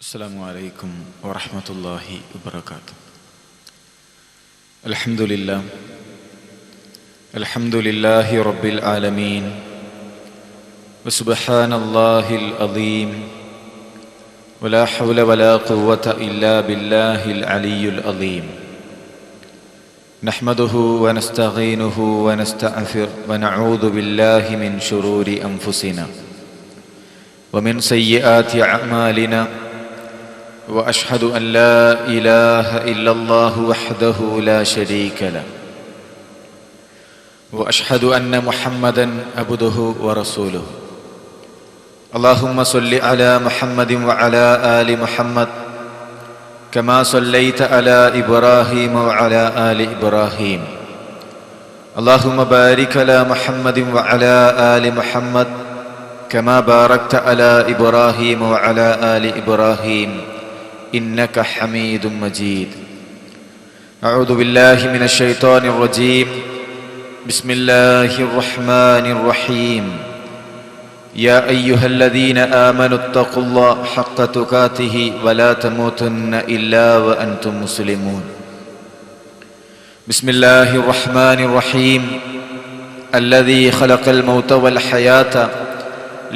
السلام عليكم ورحمة الله وبركاته. الحمد لله رب العالمين، وسبحان الله العظيم، ولا حول ولا قوة إلا بالله العلي العظيم. نحمده ونستعينه ونستغفره ونعوذ بالله من شرور أنفسنا ومن سيئات أعمالنا، وأشهد أن لا إله إلا الله وحده لا شريك له، وأشهد أن محمدا عبده ورسوله. اللهم صل على محمد وعلى آل محمد كما صليت على إبراهيم وعلى آل إبراهيم. اللهم بارك على محمد وعلى آل محمد كما باركت على إبراهيم وعلى آل إبراهيم إنك حميد مجيد. أعوذ بالله من الشيطان الرجيم. بسم الله الرحمن الرحيم. يا أيها الذين آمنوا اتقوا الله حق تقاته ولا تموتن إلا وأنتم مسلمون. بسم الله الرحمن الرحيم. الذي خلق الموت والحياة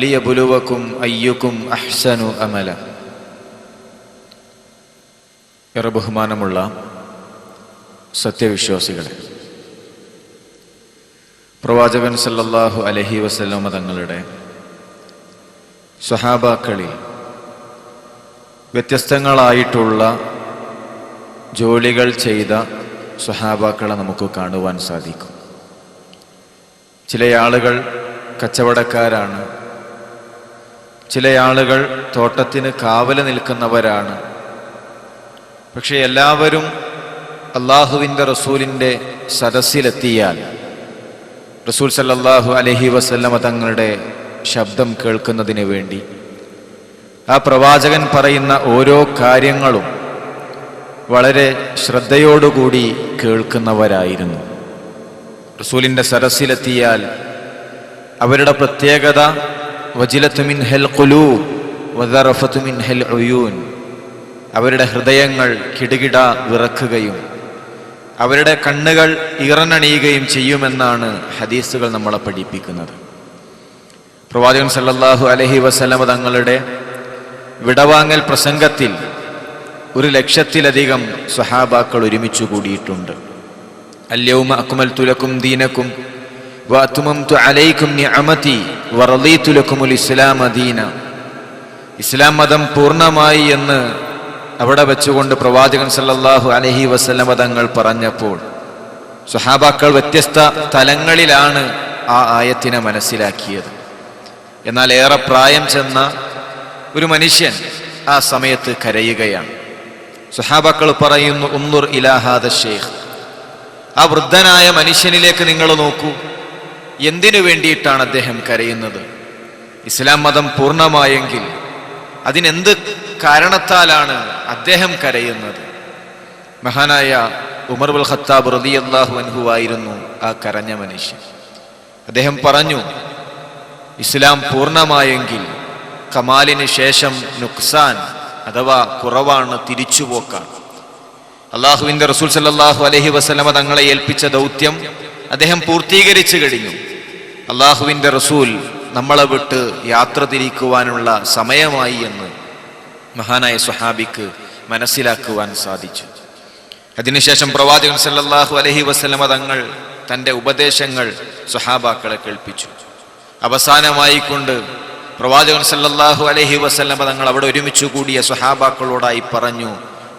ليبلوكم أيكم أحسن أملا. ഏറെ ബഹുമാനമുള്ള സത്യവിശ്വാസികളെ, പ്രവാചകൻ സല്ലല്ലാഹു അലൈഹി വസല്ലമ തങ്ങളുടെ സ്വഹാബാക്കളിൽ വ്യത്യസ്തങ്ങളായിട്ടുള്ള ജോലികൾ ചെയ്ത സ്വഹാബാക്കളെ നമുക്ക് കാണുവാൻ സാധിക്കും. ചില ആളുകൾ കച്ചവടക്കാരാണ്, ചില ആളുകൾ തോട്ടത്തിന് കാവല് നിൽക്കുന്നവരാണ്. പക്ഷെ എല്ലാവരും അള്ളാഹുവിൻ്റെ റസൂലിൻ്റെ സദസ്സിലെത്തിയാൽ റസൂൽ സല്ലല്ലാഹു അലൈഹി വസല്ലമ തങ്ങളുടെ ശബ്ദം കേൾക്കുന്നതിന് വേണ്ടി ആ പ്രവാചകൻ പറയുന്ന ഓരോ കാര്യങ്ങളും വളരെ ശ്രദ്ധയോടുകൂടി കേൾക്കുന്നവരായിരുന്നു. റസൂലിൻ്റെ സദസ്സിലെത്തിയാൽ അവരുടെ പ്രത്യേകത വജിലത്തു മിൻഹൽ ഖുലൂബ് വദറഫത്തു മിൻഹൽ ഉയൂൻ. അവരുടെ ഹൃദയങ്ങൾ കിടുകിട വിറക്കുകയും അവരുടെ കണ്ണുകൾ ഇറനണിയുകയും ചെയ്യുമെന്നാണ് ഹദീസുകൾ നമ്മളെ പഠിപ്പിക്കുന്നത്. പ്രവാചകൻ സല്ലല്ലാഹു അലൈഹി വസല്ലമ തങ്ങളുടെ വിടവാങ്ങൽ പ്രസംഗത്തിൽ 100,000-ലധികം സ്വഹാബാക്കൾ ഒരുമിച്ചു കൂടിയിട്ടുണ്ട്. അൽയൗമ അക്മൽതു ലക്കും ദീനക്കും വഅത്മംതു അലൈക്കും നിഅമതി വറളീതു ലക്കുമുൽ ഇസ്ലാമ ദീന. ഇസ്ലാം മതം പൂർണ്ണമായി എന്ന് അവിടെ വെച്ചുകൊണ്ട് പ്രവാചകൻ സല്ലല്ലാഹു അലൈഹി വസല്ലമ തങ്ങൾ പറഞ്ഞപ്പോൾ സ്വഹാബാക്കൾ വ്യത്യസ്ത തലങ്ങളിലാണ് ആ ആയത്തിനെ മനസ്സിലാക്കിയത്. എന്നാൽ ഏറെ പ്രായം ചെന്ന ഒരു മനുഷ്യൻ ആ സമയത്ത് കരയുകയാണ്. സ്വഹാബാക്കൾ പറയുന്നു, ഉൻദുർ ഇലാ ഹാദ ശൈഖ്. ആ വൃദ്ധനായ മനുഷ്യനിലേക്ക് നിങ്ങൾ നോക്കൂ. എന്തിനു വേണ്ടിയിട്ടാണ് അദ്ദേഹം കരയുന്നത്? ഇസ്ലാം മതം പൂർണ്ണമായെങ്കിൽ അതിനെന്ത് കാരണത്താലാണ് അദ്ദേഹം കരയുന്നത്? മഹാനായ ഉമർ ഇബ്നുൽ ഖത്താബ് റളിയല്ലാഹു അൻഹു ആയിരുന്നു ആ കരഞ്ഞ മനുഷ്യൻ. അദ്ദേഹം പറഞ്ഞു, ഇസ്ലാം പൂർണ്ണമായെങ്കിൽ കമാലിന് ശേഷം നുക്സാൻ അഥവാ കുറവാണ്, തിരിച്ചുപോക്കാണ്. അള്ളാഹുവിൻ്റെ റസൂൽ സല്ലല്ലാഹു അലൈഹി വസല്ലമ തങ്ങളെ ഏൽപ്പിച്ച ദൗത്യം അദ്ദേഹം പൂർത്തീകരിച്ചു കഴിഞ്ഞു. അള്ളാഹുവിൻ്റെ റസൂൽ നമ്മളെ വിട്ട് യാത്ര തിരിക്കുവാനുള്ള സമയമായി എന്ന് മഹാനായ സ്വഹാബിക്ക് മനസ്സിലാക്കുവാൻ സാധിച്ചു. അതിനുശേഷം പ്രവാചകൻ സല്ലല്ലാഹു അലൈഹി വസല്ലമ തങ്ങൾ തൻ്റെ ഉപദേശങ്ങൾ സ്വഹാബാക്കളെ കേൾപ്പിച്ചു. അവസാനമായിക്കൊണ്ട് പ്രവാചകൻ സല്ലല്ലാഹു അലൈഹി വസല്ലമ തങ്ങൾ അവിടെ ഒരുമിച്ചു കൂടിയ സ്വഹാബാക്കളോടായി പറഞ്ഞു,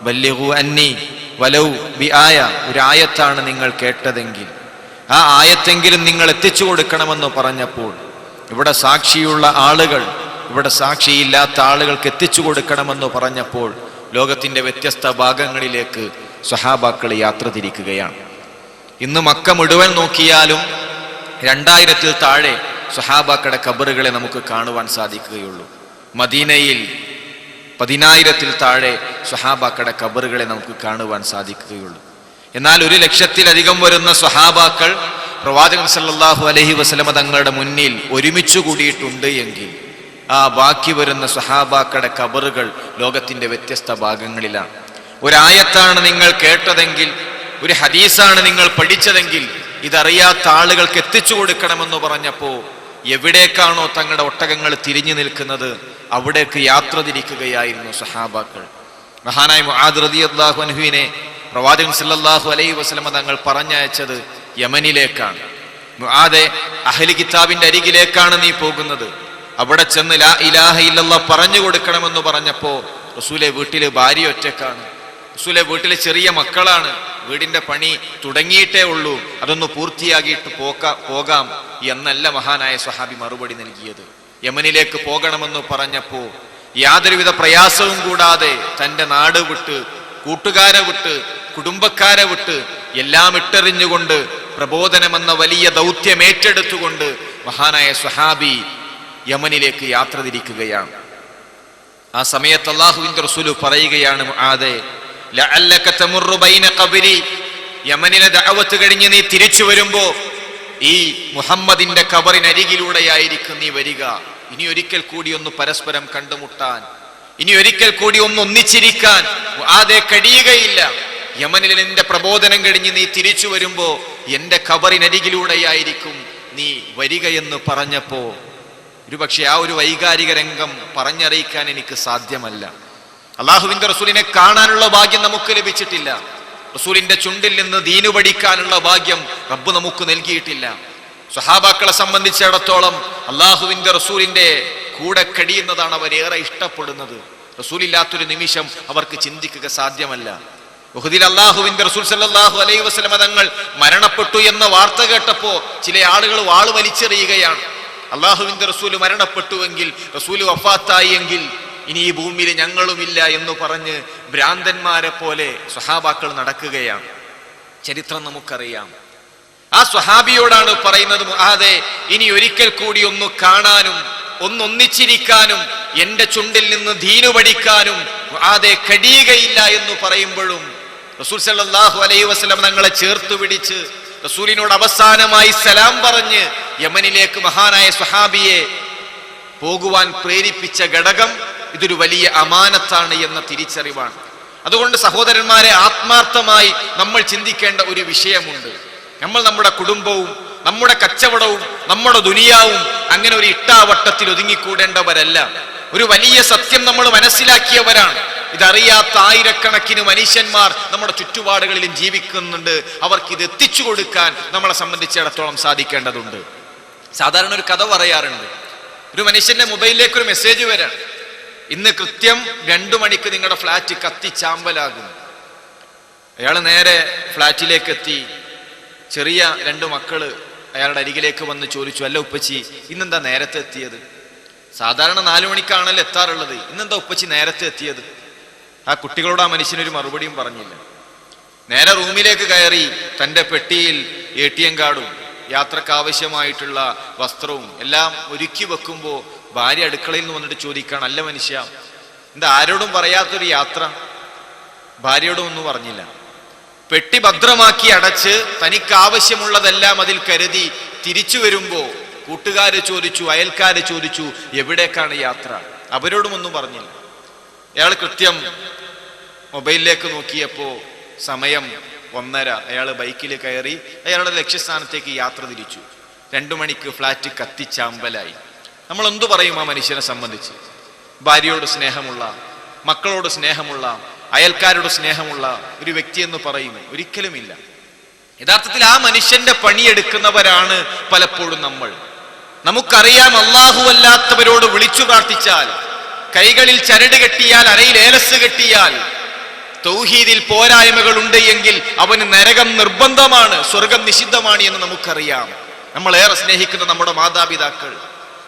ബല്ലിഗു അന്നി വലൗ ബി ആയ. ഒരായത്താണ് നിങ്ങൾ കേട്ടതെങ്കിൽ ആ ആയത്തെങ്കിലും നിങ്ങൾ എത്തിച്ചു കൊടുക്കണമെന്ന് പറഞ്ഞപ്പോൾ ഇവിടെ സാക്ഷിയുള്ള ആളുകൾ ഇവിടെ സാക്ഷിയില്ലാത്ത ആളുകൾക്ക് എത്തിച്ചു കൊടുക്കണമെന്ന് പറഞ്ഞപ്പോൾ ലോകത്തിൻ്റെ വ്യത്യസ്ത ഭാഗങ്ങളിലേക്ക് സ്വഹാബാക്കൾ യാത്ര തിരിക്കുകയാണ്. ഇന്ന് മക്ക മുഴുവൻ നോക്കിയാലും 2000-ൽ താഴെ സ്വഹാബാക്കളുടെ ഖബറുകളെ നമുക്ക് കാണുവാൻ സാധിക്കുകയുള്ളൂ. മദീനയിൽ 10,000-ൽ താഴെ സ്വഹാബാക്കളുടെ ഖബറുകളെ നമുക്ക് കാണുവാൻ സാധിക്കുകയുള്ളൂ. എന്നാൽ 1,00,000-ലധികം വരുന്ന സ്വഹാബാക്കൾ പ്രവാചകൻ സല്ലല്ലാഹു അലൈഹി വസല്ലമ തങ്ങളുടെ മുന്നിൽ ഒരുമിച്ചു കൂടിയിട്ടുണ്ട് എങ്കിൽ ആ ബാക്കി വരുന്ന സ്വഹാബാക്കളുടെ ഖബറുകൾ ലോകത്തിന്റെ വ്യത്യസ്ത ഭാഗങ്ങളിലാണ്. ഒരായത്താണ് നിങ്ങൾ കേട്ടതെങ്കിൽ, ഒരു ഹദീസാണ് നിങ്ങൾ പഠിച്ചതെങ്കിൽ, ഇതറിയാത്ത ആളുകൾക്ക് എത്തിച്ചു കൊടുക്കണമെന്ന് പറഞ്ഞപ്പോ എവിടേക്കാണോ തങ്ങളുടെ ഒട്ടകങ്ങൾ തിരിഞ്ഞു നിൽക്കുന്നത് അവിടേക്ക് യാത്ര തിരിക്കുകയായിരുന്നു സഹാബാക്കൾ. മഹാനായ മുആദ് റളിയല്ലാഹു അൻഹുവിനെ പ്രവാചകൻ സല്ലല്ലാഹു അലൈഹി വസല്ലമ തങ്ങൾ പറഞ്ഞയച്ചത് യമനിലേക്കാണ്. മുആദേ, അഹ്ലി കിതാബിന്റെ അരികിലേക്കാണ് നീ പോകുന്നത്, അവിടെ ചെന്ന് ലാ ഇലാഹ ഇല്ലല്ലാഹ് പറഞ്ഞു കൊടുക്കണമെന്ന് പറഞ്ഞപ്പോ റസൂലെ വീട്ടില് ഭാര്യ ഒറ്റക്കാണ്, റസൂലെ വീട്ടിലെ ചെറിയ മക്കളാണ്, വീടിന്റെ പണി തുടങ്ങിയിട്ടേ ഉള്ളൂ, അതൊന്ന് പൂർത്തിയാക്കിയിട്ട് പോകാം എന്നല്ല മഹാനായ സ്വഹാബി മറുപടി നൽകിയത്. യമനിലേക്ക് പോകണമെന്ന് പറഞ്ഞപ്പോ യാതൊരുവിധ പ്രയാസവും കൂടാതെ തന്റെ നാട് വിട്ട്, കൂട്ടുകാരെ വിട്ട്, കുടുംബക്കാരെ വിട്ട് എല്ലാം ഇട്ടെറിഞ്ഞുകൊണ്ട് പ്രബോധനമെന്ന വലിയ ദൗത്യം ഏറ്റെടുത്തുകൊണ്ട് മഹാനായ സ്വഹാബി യമനിലേക്ക് യാത്ര തിരിക്കുകയാണ്. ആ സമയത്ത് അല്ലാഹുവിന്റെ റസൂല് പറയുകയാണ്, മുആദേ ലഅല്ലക തമുറു ബൈന ഖബരി, യമനിലെ ദഅവത്ത് കഴിഞ്ഞ് നീ തിരിച്ചു വരുമ്പോ ഈ മുഹമ്മദിന്റെ ഖബറിനരികിലൂടെയായിരിക്കും നീ വരിക. ഇനി ഒരിക്കൽ കൂടി ഒന്ന് പരസ്പരം കണ്ടുമുട്ടാൻ, ഇനി ഒരിക്കൽ കൂടി ഒന്ന് ഒന്നിച്ചിരിക്കാൻ മുആദേ കഴിയുകയില്ല. യമനിലെ നിന്റെ പ്രബോധനം കഴിഞ്ഞ് നീ തിരിച്ചു വരുമ്പോ എന്റെ ഖബറിനരികിലൂടെയായിരിക്കും നീ വരികയെന്ന് പറഞ്ഞപ്പോ ഒരുപക്ഷെ ആ ഒരു വൈകാരിക രംഗം പറഞ്ഞറിയിക്കാൻ എനിക്ക് സാധ്യമല്ല. അള്ളാഹുവിന്റെ റസൂലിനെ കാണാനുള്ള ഭാഗ്യം നമുക്ക് ലഭിച്ചിട്ടില്ല. റസൂലിന്റെ ചുണ്ടിൽ നിന്ന് ദീനു പഠിക്കാനുള്ള ഭാഗ്യം റബ്ബ് നമുക്ക് നൽകിയിട്ടില്ല. സ്വഹാബാക്കളെ സംബന്ധിച്ചിടത്തോളം അള്ളാഹുവിന്റെ റസൂലിന്റെ കൂടെ കഴിയുന്നതാണ് അവരേറെ ഇഷ്ടപ്പെടുന്നത്. റസൂലില്ലാത്തൊരു നിമിഷം അവർക്ക് ചിന്തിക്കുക സാധ്യമല്ല. ഉഹദിൽ അള്ളാഹുവിന്റെ റസൂൽ സല്ലല്ലാഹു അലൈഹി വസല്ലമ തങ്ങൾ മരണപ്പെട്ടു എന്ന വാർത്ത കേട്ടപ്പോ ചില ആളുകൾ വാള് വലിച്ചെറിയുകയാണ്. അള്ളാഹുവിന്റെ റസൂല് മരണപ്പെട്ടുവെങ്കിൽ, റസൂല് വഫാത്തായി എങ്കിൽ ഇനി ഈ ഭൂമിയിൽ ഞങ്ങളുമില്ല എന്ന് പറഞ്ഞ് ഭ്രാന്തന്മാരെ പോലെ സ്വഹാബാക്കൾ നടക്കുകയാണ്. ചരിത്രം നമുക്കറിയാം. ആ സ്വഹാബിയോടാണ് പറയുന്നത്, മുആദേ ഇനി ഒരിക്കൽ കൂടി ഒന്ന് കാണാനും ഒന്നൊന്നിച്ചിരിക്കാനും എന്റെ ചുണ്ടിൽ നിന്ന് ദീനു പഠിക്കാനും മുആദേ കഴിയുകയില്ല എന്ന് പറയുമ്പോഴും റസൂൽ സല്ലല്ലാഹു അലൈഹി വസല്ലം തങ്ങളെ ചേർത്ത് പിടിച്ച് റസൂലിനോട് അവസാനമായി സലാം പറഞ്ഞ് യമനിലേക്ക് മഹാനായ സ്വഹാബിയെ പോകുവാൻ പ്രേരിപ്പിച്ച ഘടകം ഇതൊരു വലിയ അമാനത്താണ് എന്ന തിരിച്ചറിവാണ്. അതുകൊണ്ട് സഹോദരന്മാരെ, ആത്മാർത്ഥമായി നമ്മൾ ചിന്തിക്കേണ്ട ഒരു വിഷയമുണ്ട്. നമ്മൾ നമ്മുടെ കുടുംബവും നമ്മുടെ കച്ചവടവും നമ്മുടെ ദുനിയാവും അങ്ങനെ ഒരു ഇട്ടാവട്ടത്തിൽ ഒതുങ്ങിക്കൂടേണ്ടവരല്ല. ഒരു വലിയ സത്യം നമ്മൾ മനസ്സിലാക്കിയവരാണ്. ഇതറിയാത്ത ആയിരക്കണക്കിന് മനുഷ്യന്മാർ നമ്മുടെ ചുറ്റുപാടുകളിലും ജീവിക്കുന്നുണ്ട്. അവർക്ക് ഇത് എത്തിച്ചു കൊടുക്കാൻ നമ്മളെ സംബന്ധിച്ചിടത്തോളം സാധിക്കേണ്ടതുണ്ട്. സാധാരണ ഒരു കഥ പറയാറുണ്ട്. ഒരു മനുഷ്യന്റെ മൊബൈലിലേക്ക് ഒരു മെസ്സേജ് വരാം, ഇന്ന് കൃത്യം 2 മണിക്ക് നിങ്ങളുടെ ഫ്ലാറ്റ് കത്തിച്ചാമ്പലാകും. അയാൾ നേരെ ഫ്ലാറ്റിലേക്ക് എത്തി. ചെറിയ 2 മക്കള് അയാളുടെ അരികിലേക്ക് വന്ന് ചോദിച്ചു, അല്ല ഉപ്പച്ചി ഇന്നെന്താ നേരത്തെ എത്തിയത്? സാധാരണ 4 മണിക്കാണല്ലോ എത്താറുള്ളത്, ഇന്നെന്താ ഉപ്പച്ചി നേരത്തെ എത്തിയത്? ആ കുട്ടികളോട് ആ മനുഷ്യനൊരു മറുപടിയും പറഞ്ഞില്ല. നേരെ റൂമിലേക്ക് കയറി തന്റെ പെട്ടിയിൽ ATM കാർഡും യാത്രക്ക് ആവശ്യമായിട്ടുള്ള വസ്ത്രവും എല്ലാം ഒരുക്കി വെക്കുമ്പോ ഭാര്യ അടുക്കളയിൽ നിന്ന് വന്നിട്ട് ചോദിക്കാണ്, അല്ല മനുഷ്യ എന്താ ആരോടും പറയാത്തൊരു യാത്ര? ഭാര്യയോടും ഒന്നും പറഞ്ഞില്ല. പെട്ടി ഭദ്രമാക്കി അടച്ച് തനിക്ക് ആവശ്യമുള്ളതെല്ലാം അതിൽ കരുതി തിരിച്ചു വരുമ്പോ കൂട്ടുകാര് ചോദിച്ചു, അയൽക്കാര് ചോദിച്ചു, എവിടേക്കാണ് യാത്ര? അവരോടും ഒന്നും പറഞ്ഞില്ല. അയാൾ കൃത്യം മൊബൈലിലേക്ക് നോക്കിയപ്പോ സമയം 1:30. അയാൾ ബൈക്കിൽ കയറി അയാളുടെ ലക്ഷ്യസ്ഥാനത്തേക്ക് യാത്ര തിരിച്ചു. 2 മണിക്ക് ഫ്ലാറ്റ് കത്തിച്ചാമ്പലായി. നമ്മൾ എന്തു പറയും ആ മനുഷ്യനെ സംബന്ധിച്ച്? ഭാര്യയോട് സ്നേഹമുള്ള, മക്കളോട് സ്നേഹമുള്ള, അയൽക്കാരോട് സ്നേഹമുള്ള ഒരു വ്യക്തി എന്ന് പറയുമോ? ഒരിക്കലുമില്ല. യഥാർത്ഥത്തിൽ ആ മനുഷ്യന്റെ പണിയെടുക്കുന്നവരാണ് പലപ്പോഴും നമ്മൾ. നമുക്കറിയാം, അല്ലാഹു അല്ലാത്തവരോട് വിളിച്ചു പ്രാർത്ഥിച്ചാൽ, കൈകളിൽ ചരട് കെട്ടിയാൽ, അരയിൽ ഏലസ് കെട്ടിയാൽ, തൗഹീദിൽ പോരായ്മകൾ ഉണ്ട് എങ്കിൽ അവന് നരകം നിർബന്ധമാണ്, സ്വർഗം നിഷിദ്ധമാണ് എന്ന് നമുക്കറിയാം. നമ്മൾ ഏറെ സ്നേഹിക്കുന്ന നമ്മുടെ മാതാപിതാക്കൾ,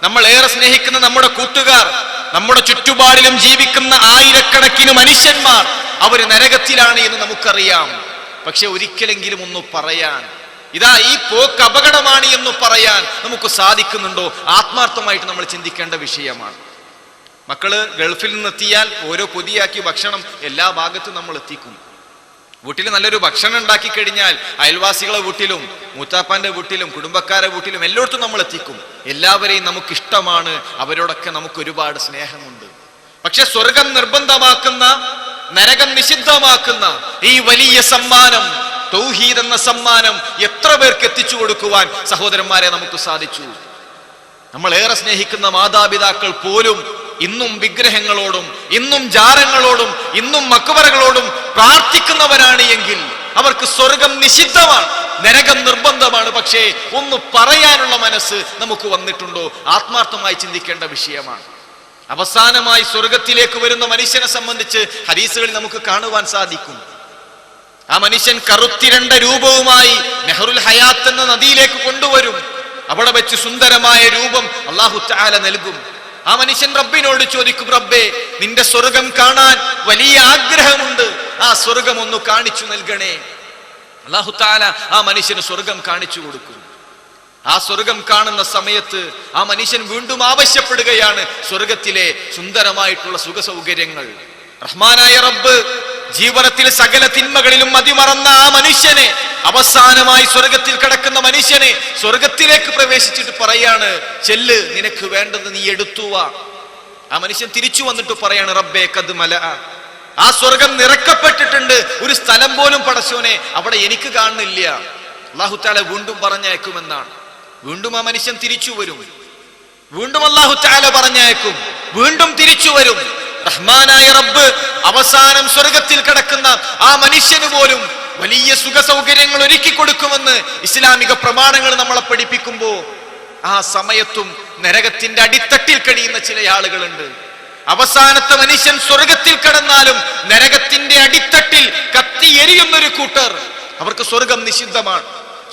നമ്മൾ ഏറെ സ്നേഹിക്കുന്ന നമ്മുടെ കൂട്ടുകാർ, നമ്മുടെ ചുറ്റുപാടിലും ജീവിക്കുന്ന ആയിരക്കണക്കിന് മനുഷ്യന്മാർ അവര് നരകത്തിലാണ് എന്ന് നമുക്കറിയാം. പക്ഷെ ഒരിക്കലെങ്കിലും ഒന്ന് പറയാൻ, ഇതാ ഈ പോക്ക് അപകടമാണ് എന്ന് പറയാൻ നമുക്ക് സാധിക്കുന്നുണ്ടോ? ആത്മാർത്ഥമായിട്ട് നമ്മൾ ചിന്തിക്കേണ്ട വിഷയമാണ്. മക്കള് ഗൾഫിൽ നിന്നെത്തിയാൽ ഓരോ പൊതിയാക്കി ഭക്ഷണം എല്ലാ ഭാഗത്തും നമ്മൾ എത്തിക്കും. വീട്ടിൽ നല്ലൊരു ഭക്ഷണം ഉണ്ടാക്കി കഴിഞ്ഞാൽ അയൽവാസികളെ വീട്ടിലും മൂത്താപ്പാന്റെ വീട്ടിലും കുടുംബക്കാരെ വീട്ടിലും എല്ലായിടത്തും നമ്മൾ എത്തിക്കും. എല്ലാവരെയും നമുക്ക് ഇഷ്ടമാണ്, അവരോടൊക്കെ നമുക്ക് ഒരുപാട് സ്നേഹമുണ്ട്. പക്ഷെ സ്വർഗം നിർബന്ധമാക്കുന്ന, നരകം നിഷിദ്ധമാക്കുന്ന ഈ വലിയ സമ്മാനം, തൗഹീദ് എന്ന സമ്മാനം എത്ര പേർക്ക് എത്തിച്ചു കൊടുക്കുവാൻ സഹോദരന്മാരെ നമുക്ക് സാധിച്ചു? നമ്മൾ ഏറെ സ്നേഹിക്കുന്ന മാതാപിതാക്കൾ പോലും ഇന്നും വിഗ്രഹങ്ങളോടും ഇന്നും ജാരങ്ങളോടും ഇന്നും മക്ബറകളോടും പ്രാർത്ഥിക്കുന്നവരാണ് എങ്കിൽ അവർക്ക് സ്വർഗം നിഷിദ്ധമാണ്, നരകം നിർബന്ധമാണ്. പക്ഷേ ഒന്ന് പറയാനുള്ള മനസ്സ് നമുക്ക് വന്നിട്ടുണ്ടോ? ആത്മാർത്ഥമായി ചിന്തിക്കേണ്ട വിഷയമാണ്. അവസാനമായി സ്വർഗത്തിലേക്ക് വരുന്ന മനുഷ്യനെ സംബന്ധിച്ച് ഹദീസുകളിൽ നമുക്ക് കാണുവാൻ സാധിക്കും. ആ മനുഷ്യൻ കറുത്തിരണ്ട രൂപവുമായി നെഹ്റുൽ ഹയാത്ത് എന്ന നദിയിലേക്ക് കൊണ്ടുവരും. അവിടെ വെച്ച് സുന്ദരമായ രൂപം അല്ലാഹു തആല നൽകും. ആ മനുഷ്യൻ റബ്ബിനോട് ചോദിക്കും, റബ്ബേ, നിന്റെ സ്വർഗം കാണാൻ വലിയ ആഗ്രഹമുണ്ട്, ആ സ്വർഗം ഒന്ന് കാണിച്ചു നൽകണേ. അല്ലാഹു തആല ആ മനുഷ്യന് സ്വർഗം കാണിച്ചു കൊടുക്കും. ആ സ്വർഗം കാണുന്ന സമയത്ത് ആ മനുഷ്യൻ വീണ്ടും ആവശ്യപ്പെടുകയാണ് സ്വർഗത്തിലെ സുന്ദരമായിട്ടുള്ള സുഖ സൗകര്യങ്ങൾ. റഹ്മാനായ റബ്ബ് ജീവിതത്തിൽ സകല തിന്മകളിലും മതിമറന്ന ആ മനുഷ്യനെ, അവസാനമായി സ്വർഗത്തിൽ കിടക്കുന്ന മനുഷ്യനെ സ്വർഗത്തിലേക്ക് പ്രവേശിച്ചിട്ട് പറയാണ്, ചെല്ല്, നിനക്ക് വേണ്ടത് നീ എടുത്തുവാ. ആ മനുഷ്യൻ തിരിച്ചു വന്നിട്ട് പറയാണ്, റബ്ബേ ഖദ് മലഅ, ആ സ്വർഗം നിറക്കപ്പെട്ടിട്ടുണ്ട്, ഒരു സ്ഥലം പോലും പടച്ചോനെ അവിടെ എനിക്ക് കാണുന്നില്ല. അല്ലാഹു തആല വീണ്ടും പറഞ്ഞയക്കുമെന്നാണ്. വീണ്ടും ആ മനുഷ്യൻ തിരിച്ചു വരും. വീണ്ടും അല്ലാഹു തആല പറഞ്ഞയക്കും. വീണ്ടും തിരിച്ചു വരും. റഹ്മാനായ റബ്ബ് അവസാനം സ്വർഗത്തിൽ കിടക്കുന്ന ആ മനുഷ്യന് പോലും വലിയ സുഖ സൗകര്യങ്ങൾ ഒരുക്കി കൊടുക്കുമെന്ന് ഇസ്ലാമിക പ്രമാണങ്ങൾ നമ്മളെ പഠിപ്പിക്കുമ്പോ ആ സമയത്തും നരകത്തിന്റെ അടിത്തട്ടിൽ കഴിയുന്ന ചില ആളുകളുണ്ട്. അവസാനത്തെ മനുഷ്യൻ സ്വർഗത്തിൽ കടന്നാലും നരകത്തിന്റെ അടിത്തട്ടിൽ കത്തി എരിയുന്നൊരു കൂട്ടർ, അവർക്ക് സ്വർഗം നിഷിദ്ധമാണ്,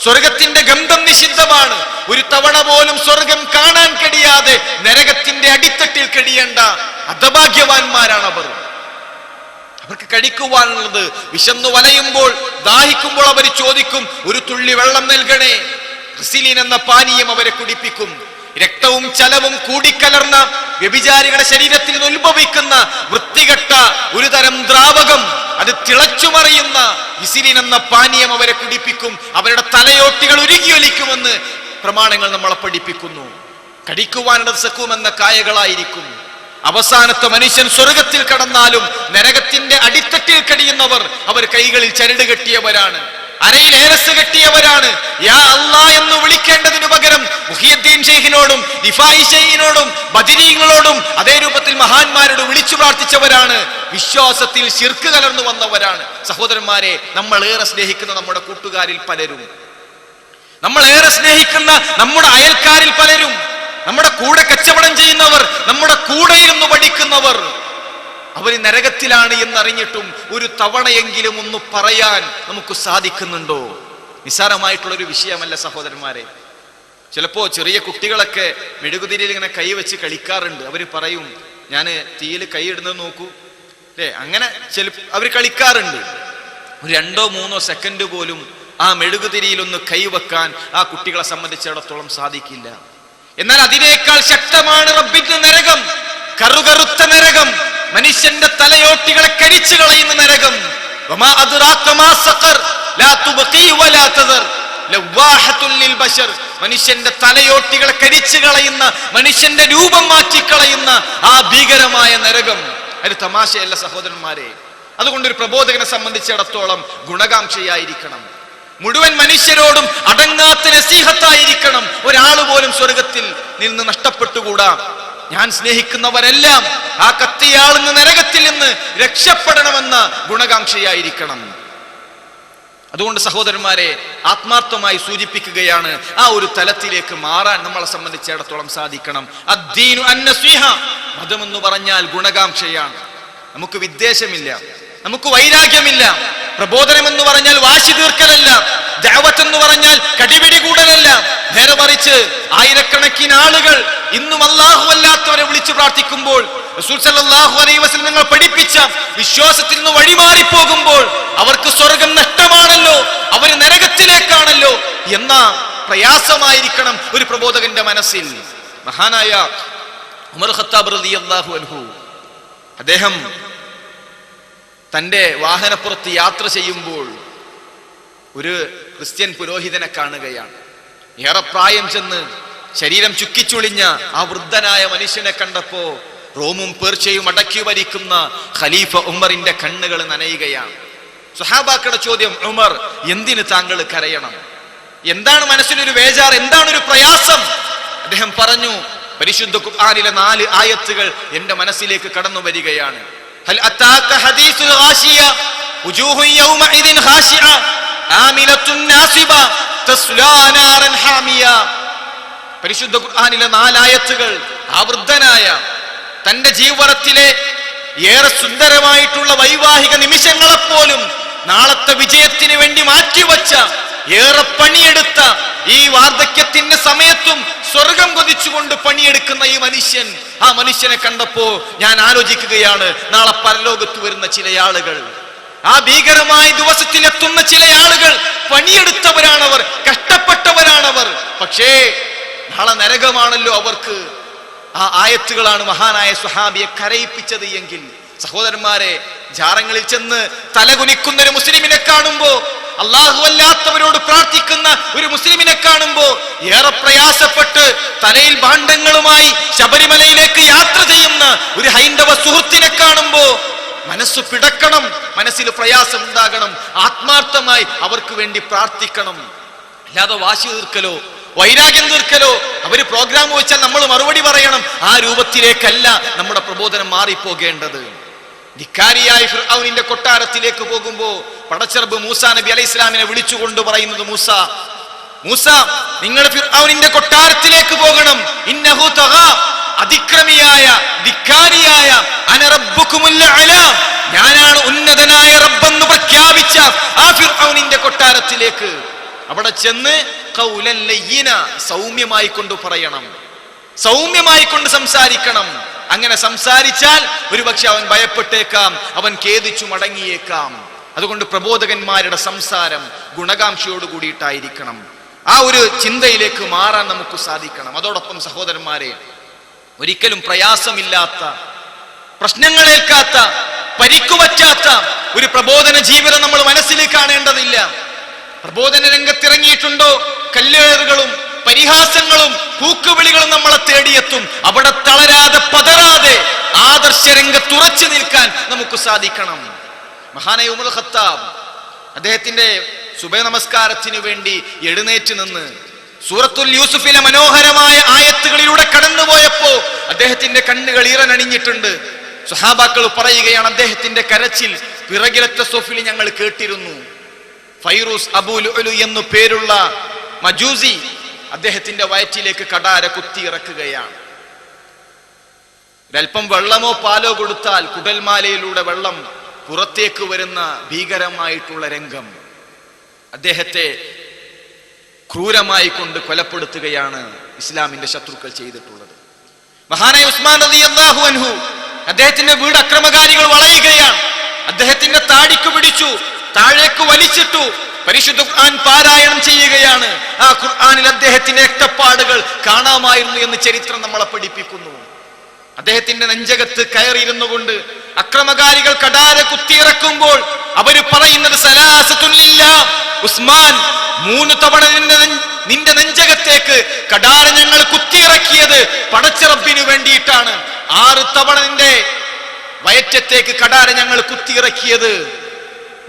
സ്വർഗത്തിന്റെ ഗന്ധം നിഷിദ്ധമാണ്. ഒരു തവണ പോലും സ്വർഗം കാണാൻ കഴിയാതെ നരകത്തിന്റെ അടിത്തട്ടിൽ കഴിയേണ്ട അധഭാഗ്യവാന്മാരാണ് അവർ. അവർക്ക് കഴിക്കുവാനുള്ളത് വിശന്നു വലയുമ്പോൾ, ദാഹിക്കുമ്പോൾ അവർ ചോദിക്കും, ഒരു തുള്ളി വെള്ളം നൽകണേ. ഗ്ലിസറിൻ എന്ന പാനീയം അവരെ കുടിപ്പിക്കും. രക്തവും ചലവും കൂടിക്കലർന്ന വ്യഭിചാരികളുടെ ശരീരത്തിൽ നിന്ന് ഉത്ഭവിക്കുന്ന വൃത്തികെട്ട ഒരു തരം ദ്രാവകം, അത് തിളച്ചുമറിയുന്ന ഗ്ലിസറിൻ എന്ന പാനീയം അവരെ കുടിപ്പിക്കും. അവരുടെ തലയോട്ടികൾ ഉരുകിയൊലിക്കുമെന്ന് പ്രമാണങ്ങൾ നമ്മളെ പഠിപ്പിക്കുന്നു. കടിക്കുവാനുള്ള സഖൂം എന്ന കായകളായിരിക്കും. അവസാനത്തെ മനുഷ്യൻ സ്വർഗത്തിൽ കടന്നാലും നരകത്തിന്റെ അടിത്തട്ടിൽ കഴിയുന്നവർ, അവർ കൈകളിൽ ചരട് കെട്ടിയവരാണ്, അരയിൽ ഏലസ് കെട്ടിയവരാണ്. യാ അല്ലാ എന്ന് വിളിക്കേണ്ടതിനു പകരം മുഹിയുദ്ദീൻ ഷെയ്ഖിനോടും റിഫായി ഷെയ്ഖിനോടും ബദരീങ്ങളോടും അതേ രൂപത്തിൽ മഹാന്മാരോട് വിളിച്ചു പ്രാർത്ഥിച്ചവരാണ്. വിശ്വാസത്തിൽ ശിർക്ക് കലർന്നു വന്നവരാണ്. സഹോദരന്മാരെ, നമ്മൾ ഏറെ സ്നേഹിക്കുന്ന നമ്മുടെ കൂട്ടുകാരിൽ പലരും, നമ്മൾ ഏറെ സ്നേഹിക്കുന്ന നമ്മുടെ അയൽക്കാരിൽ പലരും, നമ്മുടെ കൂടെ കച്ചവടം ചെയ്യുന്നവർ, നമ്മുടെ കൂടെ ഇരുന്ന് പഠിക്കുന്നവർ, അവർ നരകത്തിലാണ് എന്നറിഞ്ഞിട്ടും ഒരു തവണയെങ്കിലും ഒന്ന് പറയാൻ നമുക്ക് സാധിക്കുന്നുണ്ടോ? നിസ്സാരമായിട്ടുള്ളൊരു വിഷയമല്ല സഹോദരന്മാരെ. ചിലപ്പോ ചെറിയ കുട്ടികളൊക്കെ മെഴുകുതിരിയിൽ ഇങ്ങനെ കൈവച്ച് കളിക്കാറുണ്ട്. അവർ പറയും, ഞാൻ തീയിൽ കൈയിടുന്നത് നോക്കൂ അല്ലേ, അങ്ങനെ അവർ കളിക്കാറുണ്ട്. ഒരു 2-3 സെക്കൻഡ് പോലും ആ മെഴുകുതിരിയിലൊന്ന് കൈവെക്കാൻ ആ കുട്ടികളെ സംബന്ധിച്ചിടത്തോളം സാധിക്കില്ല. എന്നാൽ അതിനേക്കാൾ ശക്തമാണ് റബ്ബിന്റെ നരകം, കറുകറുത്ത നരകം, മനുഷ്യന്റെ തലയോട്ടികളെ കരിച്ചു കളയുന്ന നരകം. വമാ അദ്റാക മാ സഖർ ലാ തുബ്ഖി വലാ തദർ ലവാഹത്തുൽ ലിൽ ബശർ. മനുഷ്യന്റെ തലയോട്ടികളെ കരിച്ചു കളയുന്ന, മനുഷ്യന്റെ രൂപം മാറ്റിക്കളയുന്ന ആ ഭീകരമായ നരകം, അത് തമാശയല്ല സഹോദരന്മാരെ. അതുകൊണ്ട് ഒരു പ്രബോധകനെ സംബന്ധിച്ചിടത്തോളം ഗുണകാംക്ഷയായിരിക്കണം, മുഴുവൻ മനുഷ്യരോടും അടങ്ങാത്ത നസീഹത്തായിരിക്കണം. ഒരാൾ പോലും സ്വർഗത്തിൽ നിന്ന് നഷ്ടപ്പെട്ടുകൂടാ. ഞാൻ സ്നേഹിക്കുന്നവരെല്ലാം ആ കത്തിയാളുന്ന നരകത്തിൽ നിന്ന് രക്ഷപ്പെടണമെന്ന ഗുണകാംക്ഷയായിരിക്കണം. അതുകൊണ്ട് സഹോദരന്മാരെ, ആത്മാർത്ഥമായി സൂചിപ്പിക്കുകയാണ്, ആ ഒരു തലത്തിലേക്ക് മാറാൻ നമ്മളെ സംബന്ധിച്ചിടത്തോളം സാധിക്കണം. അദ്ദീനു അന്നസ്വീഹ, മതമെന്ന് പറഞ്ഞാൽ ഗുണകാംക്ഷയാണ്. നമുക്ക് വിദ്വേഷമില്ല, നമുക്ക് വൈരാഗ്യമില്ല. പ്രബോധനം എന്ന് പറഞ്ഞാൽ വാശി തീർക്കലല്ല, ദഅവത്ത് എന്ന് പറഞ്ഞാൽ കടിപിടി കൂടലല്ല. നേരെ മറിച്ച് ആയിരക്കണക്കിന് ആളുകൾ ഇന്നും അല്ലാഹു അല്ലാത്തവരെ വിളിച്ചു പ്രാർത്ഥിക്കുമ്പോൾ, റസൂൽ സല്ലല്ലാഹു അലൈഹി വസല്ലം നിങ്ങൾ പഠിപ്പിച്ച വിശ്വാസത്തിൽ നിന്ന് വഴിമാറിപ്പോകുമ്പോൾ അവർക്ക് സ്വർഗം നഷ്ടമാണല്ലോ, അവർ നരകത്തിലേക്കാണല്ലോ എന്ന പ്രയാസമായിരിക്കണം ഒരു പ്രബോധകന്റെ മനസ്സിൽ. മഹാനായ ഉമർ ഖത്താബ് റളിയല്ലാഹു അൻഹു, അദ്ദേഹം തൻ്റെ വാഹനപ്പുറത്ത് യാത്ര ചെയ്യുമ്പോൾ ഒരു ക്രിസ്ത്യൻ പുരോഹിതനെ കാണുകയാണ്. ഏറെ പ്രായം ചെന്ന് ശരീരം ചുക്കിച്ചുളിഞ്ഞ ആ വൃദ്ധനായ മനുഷ്യനെ കണ്ടപ്പോ റോമും പേർഷ്യയും അടക്കി ഭരിക്കുന്ന ഖലീഫ ഉമറിന്റെ കണ്ണുകൾ നനയുകയാണ്. സ്വഹാബാക്കളുടെ ചോദ്യം, ഉമർ, എന്തിന് താങ്കൾ കരയണം? എന്താണ് മനസ്സിലൊരു വേജാർ, എന്താണ് ഒരു പ്രയാസം? അദ്ദേഹം പറഞ്ഞു, പരിശുദ്ധ ഖുർആനിലെ 4 ആയത്തുകൾ എന്റെ മനസ്സിലേക്ക് കടന്നു വരികയാണ്. ഹൽ അതാക ഹദീസുൽ ഗാശിയ വുജൂഹു യൗമഇദിൻ ഖാശിഅ ആമിലത്തുൻ നാസിബ തസ്ലാ നാരൻ ഹാമിയ. പരിശുദ്ധ ഖുർആനിലെ 4 ആയത്തുകൾ ആ വൃദ്ധനായ തന്റെ ജീവിതത്തിലെ ഏറെ സുന്ദരമായിട്ടുള്ള വൈവാഹിക നിമിഷങ്ങളെപ്പോലും നാളത്തെ വിജയത്തിന് വേണ്ടി മാറ്റിവെച്ച, ഏറെ പണിയെടുത്ത ഈ വാർദ്ധക്യത്തിന്റെ സമയത്തും സ്വർഗം കൊതിച്ചുകൊണ്ട് പണിയെടുക്കുന്ന ഈ മനുഷ്യൻ, ആ മനുഷ്യനെ കണ്ടപ്പോ ഞാൻ ആലോചിക്കുകയാണ്, നാളെ പരലോകത്ത് വരുന്ന ചില ആളുകൾ, ആ ഭീകരമായ ദിവസത്തിലെത്തുന്ന ചില ആളുകൾ പണിയെടുത്തവരാണവർ, കഷ്ടപ്പെട്ടവരാണവർ. പക്ഷേ നാളെ നരകമാണല്ലോ അവർക്ക്. ആ ആയത്തുകളാണ് മഹാനായ സ്വഹാബിയെ കരയിപ്പിച്ചത് എങ്കിൽ, സഹോദരന്മാരെ, ജാറങ്ങളിൽ ചെന്ന് തലകുനിക്കുന്ന ഒരു മുസ്ലിമിനെ കാണുമ്പോ, അല്ലാഹു അല്ലാത്തവരോട് പ്രാർത്ഥിക്കുന്ന ഒരു മുസ്ലിമിനെ കാണുമ്പോ, ഏറെ പ്രയാസപ്പെട്ട് തലയിൽ ഭാണ്ഡങ്ങളുമായി ശബരിമലയിലേക്ക് യാത്ര ചെയ്യുന്ന ഒരു ഹൈന്ദവ സുഹൃത്തിനെ കാണുമ്പോ മനസ്സ് പിടക്കണം, മനസ്സിൽ പ്രയാസം ഉണ്ടാകണം, ആത്മാർത്ഥമായി അവർക്ക് വേണ്ടി പ്രാർത്ഥിക്കണം. അല്ലാതെ വാശി തീർക്കലോ വൈരാഗ്യം തീർക്കലോ, അവര് പ്രോഗ്രാം വെച്ചാൽ നമ്മൾ മറുപടി പറയണം, ആ രൂപത്തിലേക്കല്ല നമ്മുടെ പ്രബോധനം മാറിപ്പോകേണ്ടത്. ധിക്കാരിയായ ഫിർഔനിന്റെ കൊട്ടാരത്തിലേക്ക് പോകുമ്പോ പടച്ചറബ് മൂസാ നബി അലൈഹി ഇസ്ലാമിനെ വിളിച്ചുകൊണ്ട് പറയുന്നത്, മൂസ, നിങ്ങൾ ഫിർഔനിന്റെ കൊട്ടാരത്തിലേക്ക് പോകണം. ഇന്നഹു തഗാ, അതിക്രമിയായ ധിക്കാരിയായ, അന റബ്ബുകുമുൽ അഅ്ലാ, ഞാനാണ് ഉന്നതനായ റബ്ബെന്ന് പ്രഖ്യാപിച്ച ആ ഫിർഔനിന്റെ കൊട്ടാരത്തിലേക്ക് അവിടെ ചെന്ന് ഖൗലൻ ലയ്യിന, സൗമ്യമായി കൊണ്ട് പറയണം, സൗമ്യമായി കൊണ്ട് സംസാരിക്കണം. അങ്ങനെ സംസാരിച്ചാൽ ഒരുപക്ഷെ അവൻ ഭയപ്പെട്ടേക്കാം, അവൻ ഖേദിച്ചു മടങ്ങിയേക്കാം. അതുകൊണ്ട് പ്രബോധകന്മാരുടെ സംസാരം ഗുണകാംക്ഷയോട് കൂടിയിട്ടായിരിക്കണം. ആ ഒരു ചിന്തയിലേക്ക് മാറാൻ നമുക്ക് സാധിക്കണം. അതോടൊപ്പം സഹോദരന്മാരെ, ഒരിക്കലും പ്രയാസമില്ലാത്ത, പ്രശ്നങ്ങളേൽക്കാത്ത, പരിക്കുപറ്റാത്ത ഒരു പ്രബോധന ജീവിതം നമ്മൾ മനസ്സിൽ കാണേണ്ടതില്ല. പ്രബോധന രംഗത്തിറങ്ങിയിട്ടുണ്ടോ, കല്ലേറുകളും പരിഹാസങ്ങളും കൂക്കുവിളികളും നമ്മളെ തേടിയെത്തും. അവിടെ തളരാതെ പതറാതെ ആദർശ രംഗത്ത് ഉറച്ചു നിൽക്കാൻ നമുക്ക് സാധിക്കണം. മഹാനായ ഉമർ ഖത്താബ് അദ്ദേഹത്തിന്റെ സുബഹ് നമസ്കാരത്തിന് വേണ്ടി എഴുന്നേറ്റ് നിന്ന് സൂറത്തുൽ യൂസുഫിലെ മനോഹരമായ ആയത്തുകളിലൂടെ കടന്നുപോയപ്പോ അദ്ദേഹത്തിന്റെ കണ്ണുകൾ ഈറനണിഞ്ഞിട്ടുണ്ട്. സ്വഹാബാക്കൾ പറയുകയാണ്, അദ്ദേഹത്തിന്റെ കരച്ചിൽ പിറകിലത്തെ സോഫിൽ ഞങ്ങൾ കേട്ടിരുന്നു. ഫൈറൂസ് അബൂ ലുഅ്ലു എന്നു പേരുള്ള മജൂസി അദ്ദേഹത്തിന്റെ വയറ്റിലേക്ക് കടാര കുത്തി ഇറക്കുകയാണ്. ഒരൽപ്പം വെള്ളമോ പാലോ കൊടുത്താൽ കുടൽമാലയിലൂടെ വെള്ളം പുറത്തേക്ക് വരുന്ന ഭീകരമായിട്ടുള്ള രംഗം. അദ്ദേഹത്തെ ക്രൂരമായി കൊണ്ട് കൊലപ്പെടുത്തുകയാണ് ഇസ്ലാമിന്റെ ശത്രുക്കൾ ചെയ്തിട്ടുള്ളത്. മഹാനായ ഉസ്മാൻ റളിയല്ലാഹു അൻഹു, അദ്ദേഹത്തിന്റെ വീട് അക്രമകാരികൾ വളയുകയാണ്. അദ്ദേഹത്തിന്റെ താടിക്ക് പിടിച്ചു, താഴേക്ക് വലിച്ചിട്ടു. പരിശുദ്ധ ഖുർആൻ പാരായണം ചെയ്യുകയാണ്. ആ ഖുർആനിൽ അദ്ദേഹത്തിന്റെ രക്തപ്പാടുകൾ കാണാമായിരുന്നു എന്ന് ചരിത്രം നമ്മളെ പഠിപ്പിക്കുന്നു. അദ്ദേഹത്തിന്റെ നെഞ്ചകത്ത് കയറിയിരുന്നു കൊണ്ട് അക്രമകാരികൾ കടാര കുത്തിയിറക്കുമ്പോൾ അവര് പറയുന്നത്, സലാസത്തുൻ ലില്ലാഹ്, ഉസ്മാൻ, 3 തവണ നിന്റെ നെഞ്ചകത്തേക്ക് കടാര ഞങ്ങൾ കുത്തിയിറക്കിയത് പടച്ച റബ്ബിനു വേണ്ടിയിട്ടാണ്. 6 തവണ നിന്റെ വയറ്റത്തേക്ക് കടാര ഞങ്ങൾ കുത്തിയിറക്കിയത്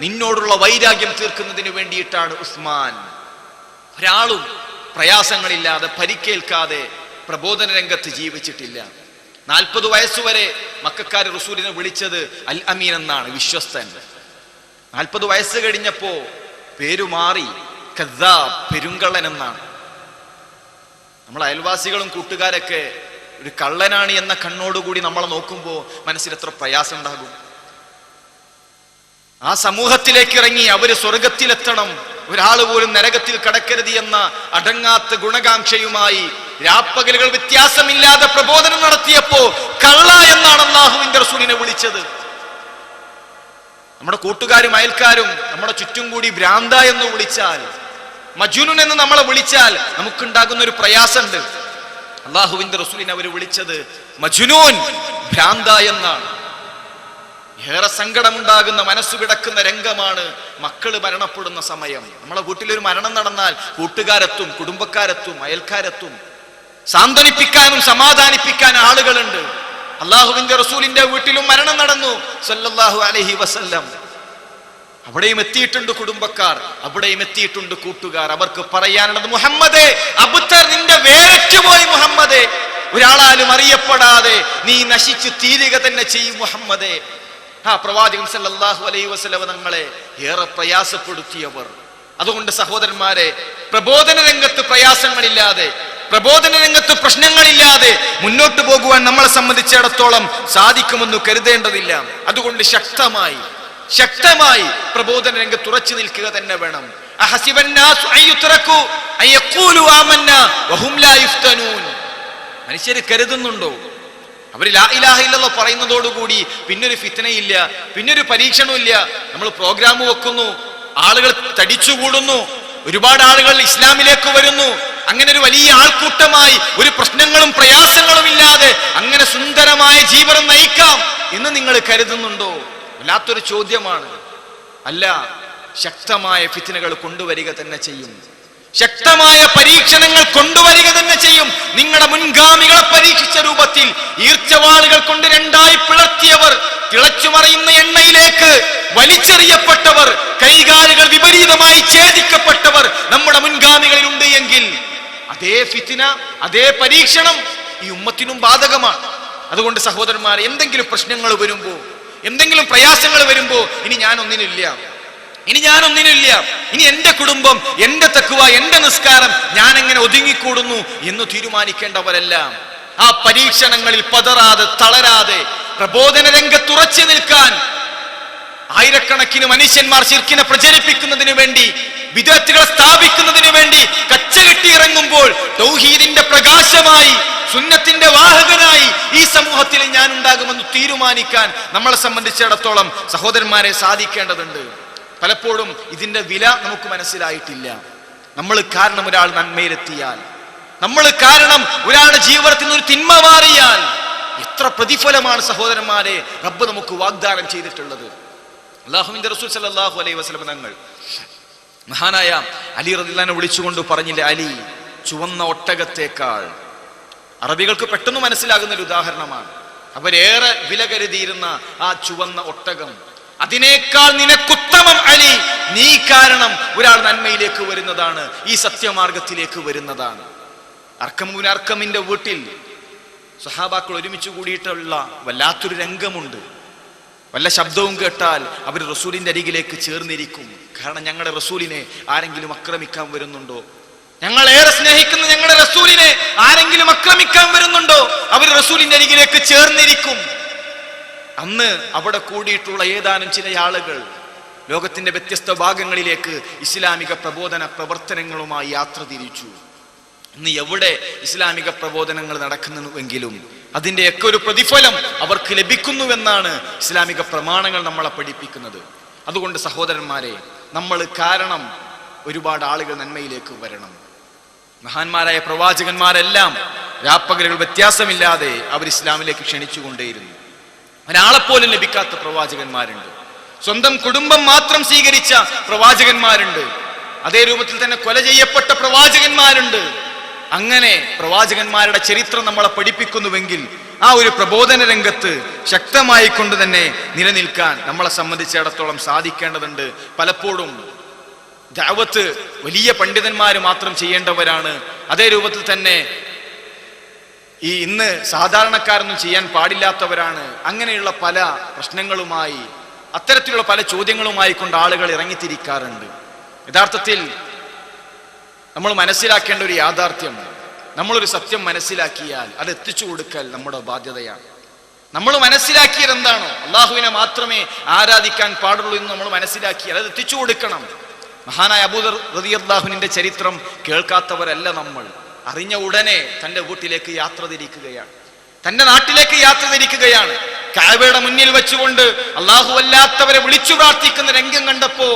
നിന്നോടുള്ള വൈരാഗ്യം തീർക്കുന്നതിന് വേണ്ടിയിട്ടാണ് ഉസ്മാൻ. ഒരാളും പ്രയാസങ്ങളില്ലാതെ പരിക്കേൽക്കാതെ പ്രബോധന രംഗത്ത് ജീവിച്ചിട്ടില്ല. 40 വയസ്സുവരെ മക്കക്കാർ റസൂലിനെ വിളിച്ചത് അൽ അമീൻ എന്നാണ്, വിശ്വസ്തൻ. 40 വയസ്സ് കഴിഞ്ഞപ്പോ പേരു മാറി, കദ്ദാബ്, പെരുങ്കള്ളൻ എന്നാണ്. നമ്മൾ അയൽവാസികളും കൂട്ടുകാരൊക്കെ ഒരു കള്ളനാണ് എന്ന കണ്ണോടുകൂടി നമ്മളെ നോക്കുമ്പോൾ മനസ്സിൽ എത്ര പ്രയാസം ഉണ്ടാകും. ആ സമൂഹത്തിലേക്ക് ഇറങ്ങി അവര് സ്വർഗത്തിലെത്തണം, ഒരാൾ പോലും നരകത്തിൽ കടക്കരുത് എന്ന അടങ്ങാത്ത ഗുണകാംക്ഷയുമായി രാപ്പകലുകൾ വ്യത്യാസമില്ലാതെ പ്രബോധനം നടത്തിയപ്പോ കള്ള എന്നാണ് അല്ലാഹുവിന്റെ റസൂലിനെ വിളിച്ചത്. നമ്മുടെ കൂട്ടുകാരും അയൽക്കാരും നമ്മുടെ ചുറ്റും കൂടി ഭ്രാന്ത എന്ന് വിളിച്ചാൽ, മജ്നൂൻ എന്ന് നമ്മളെ വിളിച്ചാൽ നമുക്കുണ്ടാകുന്ന ഒരു പ്രയാസമുണ്ട്. അല്ലാഹുവിന്റെ റസൂലിനെ അവർ വിളിച്ചത് മജ്നൂൻ, ഭ്രാന്ത എന്നാണ്. ഏറെ സങ്കടമുണ്ടാകുന്ന, മനസ്സു കിടക്കുന്ന രംഗമാണ് മക്കള് മരണപ്പെടുന്ന സമയം. നമ്മളെ വീട്ടിലൊരു മരണം നടന്നാൽ കൂട്ടുകാരെത്തും, കുടുംബക്കാരെത്തും, അയൽക്കാരെത്തും. സാന്ത്വനിപ്പിക്കാനും സമാധാനിപ്പിക്കാൻ ആളുകളുണ്ട്. അള്ളാഹുവിന്റെ റസൂലിന്റെ വീട്ടിലും മരണം നടന്നു സല്ലല്ലാഹു അലൈഹി വസല്ലം. അവിടെയും എത്തിയിട്ടുണ്ട് കുടുംബക്കാർ, അവിടെയും എത്തിയിട്ടുണ്ട് കൂട്ടുകാർ. അവർക്ക് പറയാനുള്ളത്, മുഹമ്മദേ, അബൂതർ നിന്റെ വേരറ്റുപോയി മുഹമ്മദേ, ഒരാളാലും അറിയപ്പെടാതെ നീ നശിച്ചു തീരുക തന്നെ ചെയ്യും മുഹമ്മദേ. പ്രവാചകൻ സല്ലല്ലാഹു അലൈഹി വസല്ലം തങ്ങളെ ഏറെ പ്രയാസപ്പെടുത്തിയവർ. അതുകൊണ്ട് സഹോദരന്മാരെ, പ്രബോധന രംഗത്ത് പ്രയാസങ്ങളില്ലാതെ, പ്രബോധന രംഗത്ത് പ്രശ്നങ്ങളില്ലാതെ മുന്നോട്ട് പോകുവാൻ നമ്മളെ സംബന്ധിച്ചിടത്തോളം സാധിക്കുമെന്ന് കരുതേണ്ടതില്ല. അതുകൊണ്ട് ശക്തമായി പ്രബോധന രംഗത്ത് ഉറച്ചു നിൽക്കുക തന്നെ വേണം. മനുഷ്യര് കരുതുന്നുണ്ടോ അവർ ലാ ഇലാഹ ഇല്ലല്ലാഹ് പറയുന്നതോടുകൂടി പിന്നൊരു ഫിത്നയില്ല, പിന്നൊരു പരീക്ഷണമില്ല, നമ്മൾ പ്രോഗ്രാം വെക്കുന്നു, ആളുകൾ തടിച്ചുകൂടുന്നു, ഒരുപാട് ആളുകൾ ഇസ്ലാമിലേക്ക് വരുന്നു, അങ്ങനെ ഒരു വലിയ ആൾക്കൂട്ടമായി ഒരു പ്രശ്നങ്ങളും പ്രയാസങ്ങളും ഇല്ലാതെ അങ്ങനെ സുന്ദരമായ ജീവിതം നയിക്കാം എന്ന് നിങ്ങൾ കരുതുന്നുണ്ടോ? വല്ലാത്തൊരു ചോദ്യമാണ്. അല്ല, ശക്തമായ ഫിത്നകൾ കൊണ്ടുവരിക തന്നെ ചെയ്യും, ശക്തമായ പരീക്ഷണങ്ങൾ കൊണ്ടുവരിക തന്നെ ചെയ്യും. നിങ്ങളുടെ മുൻഗാമികളെ പരീക്ഷിച്ച രൂപത്തിൽ ഈർച്ചവാളുകൾ കൊണ്ട് രണ്ടായി പിളർത്തിയവർ, തിളച്ചുമറിയുന്ന എണ്ണയിലേക്ക് വലിച്ചെറിയപ്പെട്ടവർ, കൈകാലുകൾ വിപരീതമായി ഛേദിക്കപ്പെട്ടവർ നമ്മുടെ മുൻഗാമികളിൽ ഉണ്ട് എങ്കിൽ അതേ ഫിത്ന, അതേ പരീക്ഷണം ഈ ഉമ്മത്തിനും ബാധകമാണ്. അതുകൊണ്ട് സഹോദരന്മാരെ, എന്തെങ്കിലും പ്രശ്നങ്ങൾ വരുമ്പോ, എന്തെങ്കിലും പ്രയാസങ്ങൾ വരുമ്പോ, ഇനി ഞാനൊന്നിനില്ല, ഇനി എന്റെ കുടുംബം, എന്റെ തഖ്വ, എന്റെ നിസ്കാരം ഞാൻ എങ്ങനെ ഒതുങ്ങിക്കൂടുന്നു എന്ന് തീരുമാനിക്കേണ്ടവരെല്ലാം ആ പരീക്ഷണങ്ങളിൽ പതറാതെ തളരാതെ പ്രബോധന രംഗത്ത് ഉറച്ചു നിൽക്കാൻ ആയിരക്കണക്കിന് മനുഷ്യന്മാർ ശിർക്കിനെ പ്രചരിപ്പിക്കുന്നതിന് വേണ്ടി, വിദഅത്തുകളെ സ്ഥാപിക്കുന്നതിന് വേണ്ടി കച്ചകെട്ടി ഇറങ്ങുമ്പോൾ തൗഹീദിന്റെ പ്രകാശമായി, സുന്നത്തിന്റെ വാഹകനായി ഈ സമൂഹത്തിൽ ഞാൻ ഉണ്ടാകുമെന്ന് തീരുമാനിക്കാൻ നമ്മളെ സംബന്ധിച്ചിടത്തോളം സഹോദരന്മാരെ സാധിക്കേണ്ടതുണ്ട്. പലപ്പോഴും ഇതിന്റെ വില നമുക്ക് മനസ്സിലായിട്ടില്ല. നമ്മൾ കാരണം ഒരാൾ നന്മയിലെത്തിയാൽ, നമ്മൾ കാരണം ഒരാളുടെ ജീവിതത്തിൽ നിന്ന് ഒരു തിന്മ മാറിയാൽ എത്ര പ്രതിഫലമാണ് സഹോദരന്മാരെ റബ്ബ് നമുക്ക് വാഗ്ദാനം ചെയ്തിട്ടുള്ളത്. അല്ലാഹുവിന്റെ റസൂൽ സല്ലല്ലാഹു അലൈഹി വസല്ലം തങ്ങൾ മഹാനായ അലി റളിയല്ലാഹു അൻഹു വിളിച്ചുകൊണ്ട് പറഞ്ഞില്ലേ, അലി ചുവന്ന ഒട്ടകത്തേക്കാൾ. അറബികൾക്ക് പെട്ടെന്ന് മനസ്സിലാകുന്ന ഒരു ഉദാഹരണമാണ്. അവരേറെ വില കരുതിയിരുന്ന ആ ചുവന്ന ഒട്ടകം, അതിനേക്കാൾ നിനക്കുത്തമം അലി, നീ കാരണം ഒരാൾ നന്മയിലേക്ക് വരുന്നതാണ്, ഈ സത്യമാർഗത്തിലേക്ക് വരുന്നതാണ്. അർക്കമിന്റെ വീട്ടിൽ സഹാബാക്കൾ ഒരുമിച്ച് കൂടിയിട്ടുള്ള വല്ലാത്തൊരു രംഗമുണ്ട്. വല്ല ശബ്ദവും കേട്ടാൽ അവർ റസൂലിന്റെ അരികിലേക്ക് ചേർന്നിരിക്കും. കാരണം ഞങ്ങളുടെ റസൂലിനെ ആരെങ്കിലും ആക്രമിക്കാൻ വരുന്നുണ്ടോ, ഞങ്ങൾ ഏറെ സ്നേഹിക്കുന്ന ഞങ്ങളുടെ റസൂലിനെ ആരെങ്കിലും ആക്രമിക്കാൻ വരുന്നുണ്ടോ, അവർ റസൂലിന്റെ അരികിലേക്ക് ചേർന്നിരിക്കും. അന്ന് അവിടെ കൂടിയിട്ടുള്ള ഏതാനും ചില ആളുകൾ ലോകത്തിന്റെ വ്യത്യസ്ത ഭാഗങ്ങളിലേക്ക് ഇസ്ലാമിക പ്രബോധന പ്രവർത്തനങ്ങളുമായി യാത്ര തിരിച്ചു. ഇന്ന് എവിടെ ഇസ്ലാമിക പ്രബോധനങ്ങൾ നടക്കുന്നുവെങ്കിലും അതിന്റെയൊക്കെ ഒരു പ്രതിഫലം അവർക്ക് ലഭിക്കുന്നുവെന്നാണ് ഇസ്ലാമിക പ്രമാണങ്ങൾ നമ്മളെ പഠിപ്പിക്കുന്നത്. അതുകൊണ്ട് സഹോദരന്മാരെ, നമ്മൾ കാരണം ഒരുപാട് ആളുകൾ നന്മയിലേക്ക് വരണം. മഹാന്മാരായ പ്രവാചകന്മാരെല്ലാം രാപ്പകലുകൾ വ്യത്യാസമില്ലാതെ അവർ ഇസ്ലാമിലേക്ക് ക്ഷണിച്ചുകൊണ്ടേയിരുന്നു. ഒരാളെപ്പോലും ലഭിക്കാത്ത പ്രവാചകന്മാരുണ്ട്, സ്വന്തം കുടുംബം മാത്രം സ്വീകരിച്ച പ്രവാചകന്മാരുണ്ട്, അതേ രൂപത്തിൽ തന്നെ കൊല ചെയ്യപ്പെട്ട പ്രവാചകന്മാരുണ്ട്. അങ്ങനെ പ്രവാചകന്മാരുടെ ചരിത്രം നമ്മളെ പഠിപ്പിക്കുന്നുവെങ്കിൽ ആ ഒരു പ്രബോധന രംഗത്ത് ശക്തമായി കൊണ്ട് തന്നെ നിലനിൽക്കാൻ നമ്മളെ സംബന്ധിച്ചിടത്തോളം സാധിക്കേണ്ടതുണ്ട്. പലപ്പോഴും ദഅവത്ത് വലിയ പണ്ഡിതന്മാര് മാത്രം ചെയ്യേണ്ടവരാണ്. അതേ രൂപത്തിൽ തന്നെ ഈ ഇന്ന് സാധാരണക്കാരൊന്നും ചെയ്യാൻ പാടില്ലാത്തവരാണ്. അങ്ങനെയുള്ള പല പ്രശ്നങ്ങളുമായി, അത്തരത്തിലുള്ള പല ചോദ്യങ്ങളുമായി കൊണ്ട് ആളുകൾ ഇറങ്ങിത്തിരിക്കാറുണ്ട്. യഥാർത്ഥത്തിൽ നമ്മൾ മനസ്സിലാക്കേണ്ട ഒരു യാഥാർത്ഥ്യം, നമ്മളൊരു സത്യം മനസ്സിലാക്കിയാൽ അത് എത്തിച്ചു കൊടുക്കൽ നമ്മുടെ ബാധ്യതയാണ്. നമ്മൾ മനസ്സിലാക്കിയത് എന്താണോ, അള്ളാഹുവിനെ മാത്രമേ ആരാധിക്കാൻ പാടുള്ളൂ എന്ന് നമ്മൾ മനസ്സിലാക്കിയാൽ അത് എത്തിച്ചു കൊടുക്കണം. മഹാനായ അബൂദർ റളിയല്ലാഹു അൻഹുവിന്റെ ചരിത്രം കേൾക്കാത്തവരല്ല നമ്മൾ. അറിഞ്ഞ ഉടനെ തന്റെ വീട്ടിലേക്ക് യാത്ര തിരിക്കുകയാണ്, തന്റെ നാട്ടിലേക്ക് യാത്ര തിരിക്കുകയാണ്. കഅബയുടെ മുന്നിൽ വെച്ചുകൊണ്ട് അള്ളാഹു അല്ലാത്തവരെ വിളിച്ചു പ്രാർത്ഥിക്കുന്ന രംഗം കണ്ടപ്പോ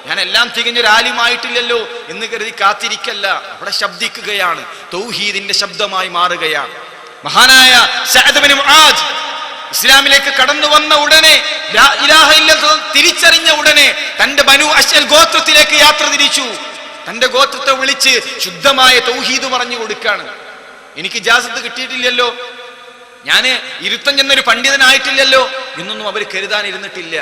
ഞാൻ എല്ലാം തികഞ്ഞൊരു ആലിമായിട്ടില്ലല്ലോ എന്ന് കരുതി കാത്തിരിക്കല്ല, അവിടെ ശബ്ദിക്കുകയാണ്, തൗഹീദിന്റെ ശബ്ദമായി മാറുകയാണ്. മഹാനായ സഅദ് ഇബ്നു മുആദ് ഇസ്ലാമിലേക്ക് കടന്നു വന്ന ഉടനെ, ലാ ഇലാഹ ഇല്ലല്ലാഹ് തിരിച്ചറിഞ്ഞ ഉടനെ തന്റെ ബനു അശ്അൽ ഗോത്രത്തിലേക്ക് യാത്ര തിരിച്ചു. തന്റെ ഗോത്രത്തെ വിളിച്ച് ശുദ്ധമായ തൗഹീദ് പറഞ്ഞു കൊടുക്കാണ്. എനിക്ക് ഇജാസത്ത് കിട്ടിയിട്ടില്ലല്ലോ, ഞാന് ഇരുത്തം ചെന്നൊരു പണ്ഡിതനായിട്ടില്ലല്ലോ എന്നൊന്നും അവർ കരുതാനിരുന്നിട്ടില്ല.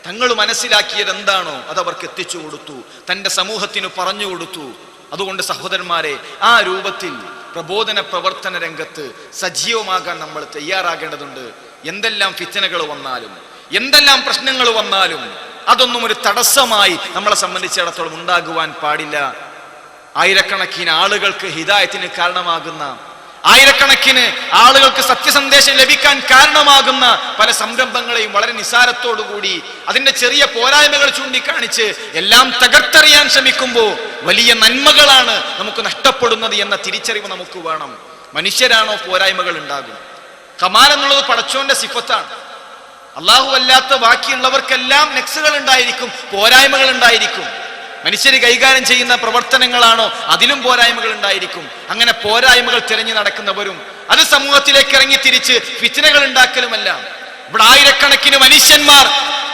തങ്ങൾ മനസ്സിലാക്കിയത് എന്താണോ അത് അവർക്ക് എത്തിച്ചു കൊടുത്തു, തന്റെ സമൂഹത്തിന് പറഞ്ഞു കൊടുത്തു. അതുകൊണ്ട് സഹോദരന്മാരെ, ആ രൂപത്തിൽ പ്രബോധന പ്രവർത്തന രംഗത്ത് സജീവമാകാൻ നമ്മൾ തയ്യാറാകേണ്ടതുണ്ട്. എന്തെല്ലാം ഫിത്നകൾ വന്നാലും, എന്തെല്ലാം പ്രശ്നങ്ങൾ വന്നാലും അതൊന്നും ഒരു തടസ്സമായി നമ്മളെ സംബന്ധിച്ചിടത്തോളം ഉണ്ടാകുവാൻ പാടില്ല. ആയിരക്കണക്കിന് ആളുകൾക്ക് ഹിദായത്തിന് കാരണമാകുന്ന, ആയിരക്കണക്കിന് ആളുകൾക്ക് സത്യസന്ദേശം ലഭിക്കാൻ കാരണമാകുന്ന പല സംരംഭങ്ങളെയും വളരെ നിസാരത്തോടുകൂടി അതിന്റെ ചെറിയ പോരായ്മകൾ ചൂണ്ടിക്കാണിച്ച് എല്ലാം തകർത്തെറിയാൻ ശ്രമിക്കുമ്പോൾ വലിയ നന്മകളാണ് നമുക്ക് നഷ്ടപ്പെടുന്നത് എന്ന തിരിച്ചറിവ് നമുക്ക് വേണം. മനുഷ്യരാണോ പോരായ്മകൾ ഉണ്ടാകും. കമാൽ എന്നുള്ളത് പടച്ചോന്റെ സിഫത്താണ്. അള്ളാഹു അല്ലാത്ത ബാക്കിയുള്ളവർക്കെല്ലാം നെക്സുകൾ ഉണ്ടായിരിക്കും, പോരായ്മകൾ ഉണ്ടായിരിക്കും. മനുഷ്യര് കൈകാര്യം ചെയ്യുന്ന പ്രവർത്തനങ്ങളാണോ അതിലും പോരായ്മകൾ ഉണ്ടായിരിക്കും. അങ്ങനെ പോരായ്മകൾ തിരഞ്ഞു നടക്കുന്നവരും അത് സമൂഹത്തിലേക്ക് ഇറങ്ങി തിരിച്ച് ഫിത്നകൾ ഉണ്ടാക്കലുമല്ല. ഇവിടെ ആയിരക്കണക്കിന് മനുഷ്യന്മാർ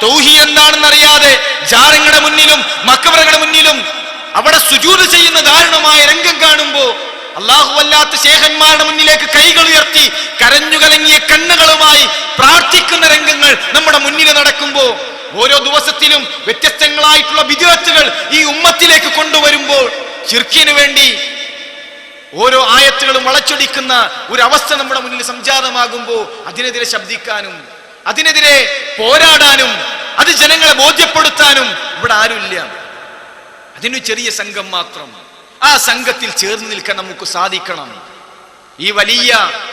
തൗഹീദ് എന്താണെന്നറിയാതെ ജാറങ്ങളുടെ മുന്നിലും മഖബറുകളുടെ മുന്നിലും അവിടെ സുജൂദ് ചെയ്യുന്ന ദാരുണമായ രംഗം കാണുമ്പോ അല്ലാഹു അല്ലാത്ത ശേഖന്മാരുടെ മുന്നിലേക്ക് കൈകൾ ഉയർത്തി കരഞ്ഞു കലങ്ങിയ കണ്ണുകളുമായി പ്രാർത്ഥിക്കുന്ന രംഗങ്ങൾ നമ്മുടെ മുന്നിൽ നടക്കുമ്പോ, ഓരോ ദിവസത്തിലും വ്യത്യസ്തങ്ങളായിട്ടുള്ള ബിദ്അത്തുകൾ ഈ ഉമ്മത്തിലേക്ക് കൊണ്ടുവരുമ്പോൾ ശിർക്കിന് വേണ്ടി ഓരോ ആയത്തുകളും വളച്ചൊടിക്കുന്ന ഒരു അവസ്ഥ നമ്മുടെ മുന്നിൽ സംജാതമാകുമ്പോൾ അതിനെതിരെ ശബ്ദിക്കാനും അതിനെതിരെ പോരാടാനും അത് ജനങ്ങളെ ബോധ്യപ്പെടുത്താനും ഇവിടെ ആരുമില്ല. അതിനു ചെറിയ സംഘം മാത്രം. ആ സംഘത്തിൽ ചേർന്ന് നിൽക്കാൻ നമുക്ക് സാധിക്കണം. ഈ വലിയ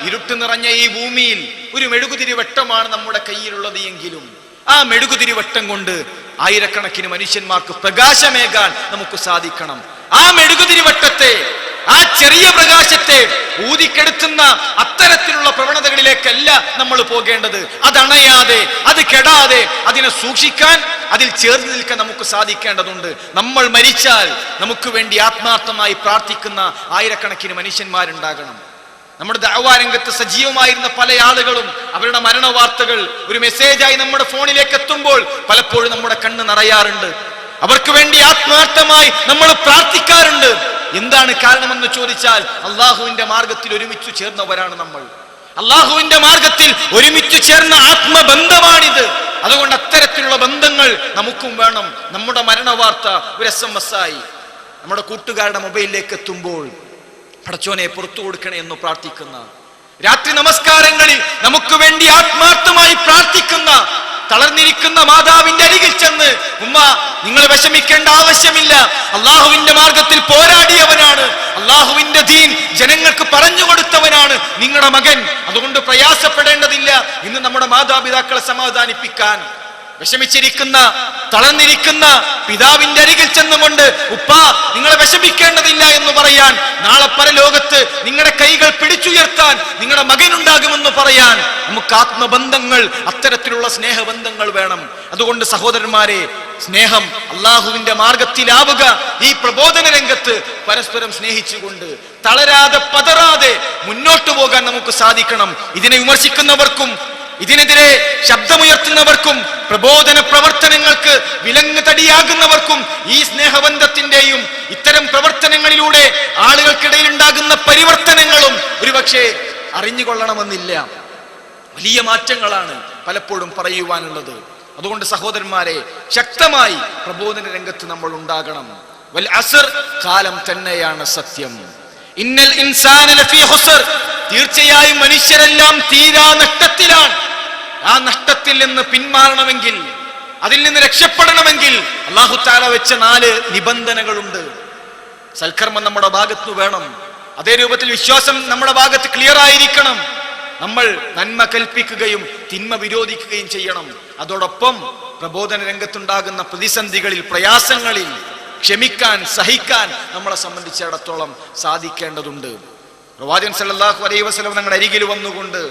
ഇരുട്ട് നിറഞ്ഞ ഈ ഭൂമിയിൽ ഒരു മെഴുകുതിരി വെട്ടമാണ് നമ്മുടെ കയ്യിലുള്ളത് എങ്കിലും ആ മെഴുകുതിരി വട്ടം കൊണ്ട് ആയിരക്കണക്കിന് മനുഷ്യന്മാർക്ക് പ്രകാശമേകാൻ നമുക്ക് സാധിക്കണം. ആ മെഴുകുതിരി വട്ടത്തെ, ആ ചെറിയ പ്രകാശത്തെ ഊതിക്കെടുത്തുന്ന അത്തരത്തിലുള്ള പ്രവണതകളിലേക്കല്ല നമ്മൾ പോകേണ്ടത്. അതണയാതെ, അത് കെടാതെ അതിനെ സൂക്ഷിക്കാൻ, അതിൽ ചേർന്ന് നിൽക്കാൻ നമുക്ക് സാധിക്കേണ്ടതുണ്ട്. നമ്മൾ മരിച്ചാൽ നമുക്ക് വേണ്ടി ആത്മാർത്ഥമായി പ്രാർത്ഥിക്കുന്ന ആയിരക്കണക്കിന് മനുഷ്യന്മാരുണ്ടാകണം. നമ്മുടെ ദഅവാ രംഗത്ത് സജീവമായിരുന്ന പല ആളുകളും അവരുടെ മരണ വാർത്തകൾ ഒരു മെസ്സേജായി നമ്മുടെ ഫോണിലേക്ക് എത്തുമ്പോൾ പലപ്പോഴും നമ്മുടെ കണ്ണ് നിറയാറുണ്ട്. അവർക്ക് വേണ്ടി ആത്മാർത്ഥമായി നമ്മൾ പ്രാർത്ഥിക്കാറുണ്ട്. എന്താണ് കാരണമെന്ന് ചോദിച്ചാൽ അള്ളാഹുവിന്റെ മാർഗത്തിൽ ഒരുമിച്ച് ചേർന്നവരാണ് നമ്മൾ. അള്ളാഹുവിന്റെ മാർഗത്തിൽ ഒരുമിച്ച് ചേർന്ന ആത്മബന്ധമാണിത്. അതുകൊണ്ട് അത്തരത്തിലുള്ള ബന്ധങ്ങൾ നമുക്കും വേണം. നമ്മുടെ മരണവാർത്ത ഒരു SMS ആയി നമ്മുടെ കൂട്ടുകാരുടെ മൊബൈലിലേക്ക് എത്തുമ്പോൾ പടച്ചോനെ പുറത്തു കൊടുക്കണേ എന്ന് പ്രാർത്ഥിക്കുന്ന, രാത്രി നമസ്കാരങ്ങളിൽ നമുക്ക് വേണ്ടി ആത്മാർത്ഥമായി പ്രാർത്ഥിക്കുന്ന, തളർന്നിരിക്കുന്ന മാതാവിന്റെ അരികിൽ ചെന്ന് ഉമ്മ നിങ്ങൾ വിഷമിക്കേണ്ട ആവശ്യമില്ല, അള്ളാഹുവിന്റെ മാർഗത്തിൽ പോരാടിയവനാണ്, അള്ളാഹുവിന്റെ ദീൻ ജനങ്ങൾക്ക് പറഞ്ഞു കൊടുത്തവനാണ് നിങ്ങളുടെ മകൻ, അതുകൊണ്ട് പ്രയാസപ്പെടേണ്ടതില്ല ഇന്ന് നമ്മുടെ മാതാപിതാക്കളെ സമാധാനിപ്പിക്കാൻ വിഷമിച്ചിരിക്കുന്ന, തളർന്നിരിക്കുന്ന പിതാവിന്റെ അരികിൽ ചെന്നുകൊണ്ട് ഉപ്പ നിങ്ങളെ വിഷമിക്കേണ്ടതില്ല എന്ന് പറയാൻ, നാളെ പരലോകത്ത് നിങ്ങളുടെ കൈകൾ പിടിച്ചുയർത്താൻ നിങ്ങളുടെ മകനുണ്ടാകുമെന്ന് പറയാൻ നമുക്ക് ആത്മബന്ധങ്ങൾ, അത്തരത്തിലുള്ള സ്നേഹബന്ധങ്ങൾ വേണം. അതുകൊണ്ട് സഹോദരന്മാരെ, സ്നേഹം അള്ളാഹുവിന്റെ മാർഗത്തിലാവുക. ഈ പ്രബോധന രംഗത്ത് പരസ്പരം സ്നേഹിച്ചുകൊണ്ട് തളരാതെ പതറാതെ മുന്നോട്ടു പോകാൻ നമുക്ക് സാധിക്കണം. ഇതിനെ വിമർശിക്കുന്നവർക്കും ഇതിനെതിരെ ശബ്ദമുയർത്തുന്നവർക്കും പ്രബോധന പ്രവർത്തനങ്ങൾക്ക് വിലങ്ങ് തടിയാകുന്നവർക്കും ഈ സ്നേഹബന്ധത്തിന്റെയും ഇത്തരം പ്രവർത്തനങ്ങളിലൂടെ ആളുകൾക്കിടയിൽ ഉണ്ടാകുന്ന പരിവർത്തനങ്ങളും ഒരുപക്ഷെ അറിഞ്ഞുകൊള്ളണമെന്നില്ല. വലിയ മാറ്റങ്ങളാണ് പലപ്പോഴും പറയുവാനുള്ളത്. അതുകൊണ്ട് സഹോദരന്മാരെ, ശക്തമായി പ്രബോധന രംഗത്ത് നമ്മൾ ഉണ്ടാകണം. വൽ അസ്ർ, കാലം തന്നെയാണ് സത്യം. ഇന്നൽ ഇൻസാന ലഫീ ഖുസ്ർ, തീർച്ചയായും മനുഷ്യരെല്ലാം തീരാ നഷ്ടത്തിലാണ്. ആ നഷ്ടത്തിൽ നിന്ന് പിന്മാറണമെങ്കിൽ, അതിൽ നിന്ന് രക്ഷപ്പെടണമെങ്കിൽ അല്ലാഹു തആല വെച്ച 4 നിബന്ധനകളുണ്ട്. സൽക്കർമ്മം നമ്മുടെ ഭാഗത്ത് വേണം. അതേ രൂപത്തിൽ വിശ്വാസം നമ്മുടെ ഭാഗത്ത് ക്ലിയർ ആയിരിക്കണം. നമ്മൾ നന്മ കൽപ്പിക്കുകയും തിന്മ വിരോധിക്കുകയും ചെയ്യണം. അതോടൊപ്പം പ്രബോധന രംഗത്തുണ്ടാകുന്ന പ്രതിസന്ധികളിൽ, പ്രയാസങ്ങളിൽ ക്ഷമിക്കാൻ, സഹിക്കാൻ നമ്മളെ സംബന്ധിച്ചിടത്തോളം സാധിക്കേണ്ടതുണ്ട്. പ്രവാചകൻ സല്ലല്ലാഹു അലൈഹി വസല്ലം ഞങ്ങളുടെ അരികിൽ വന്നുകൊണ്ട്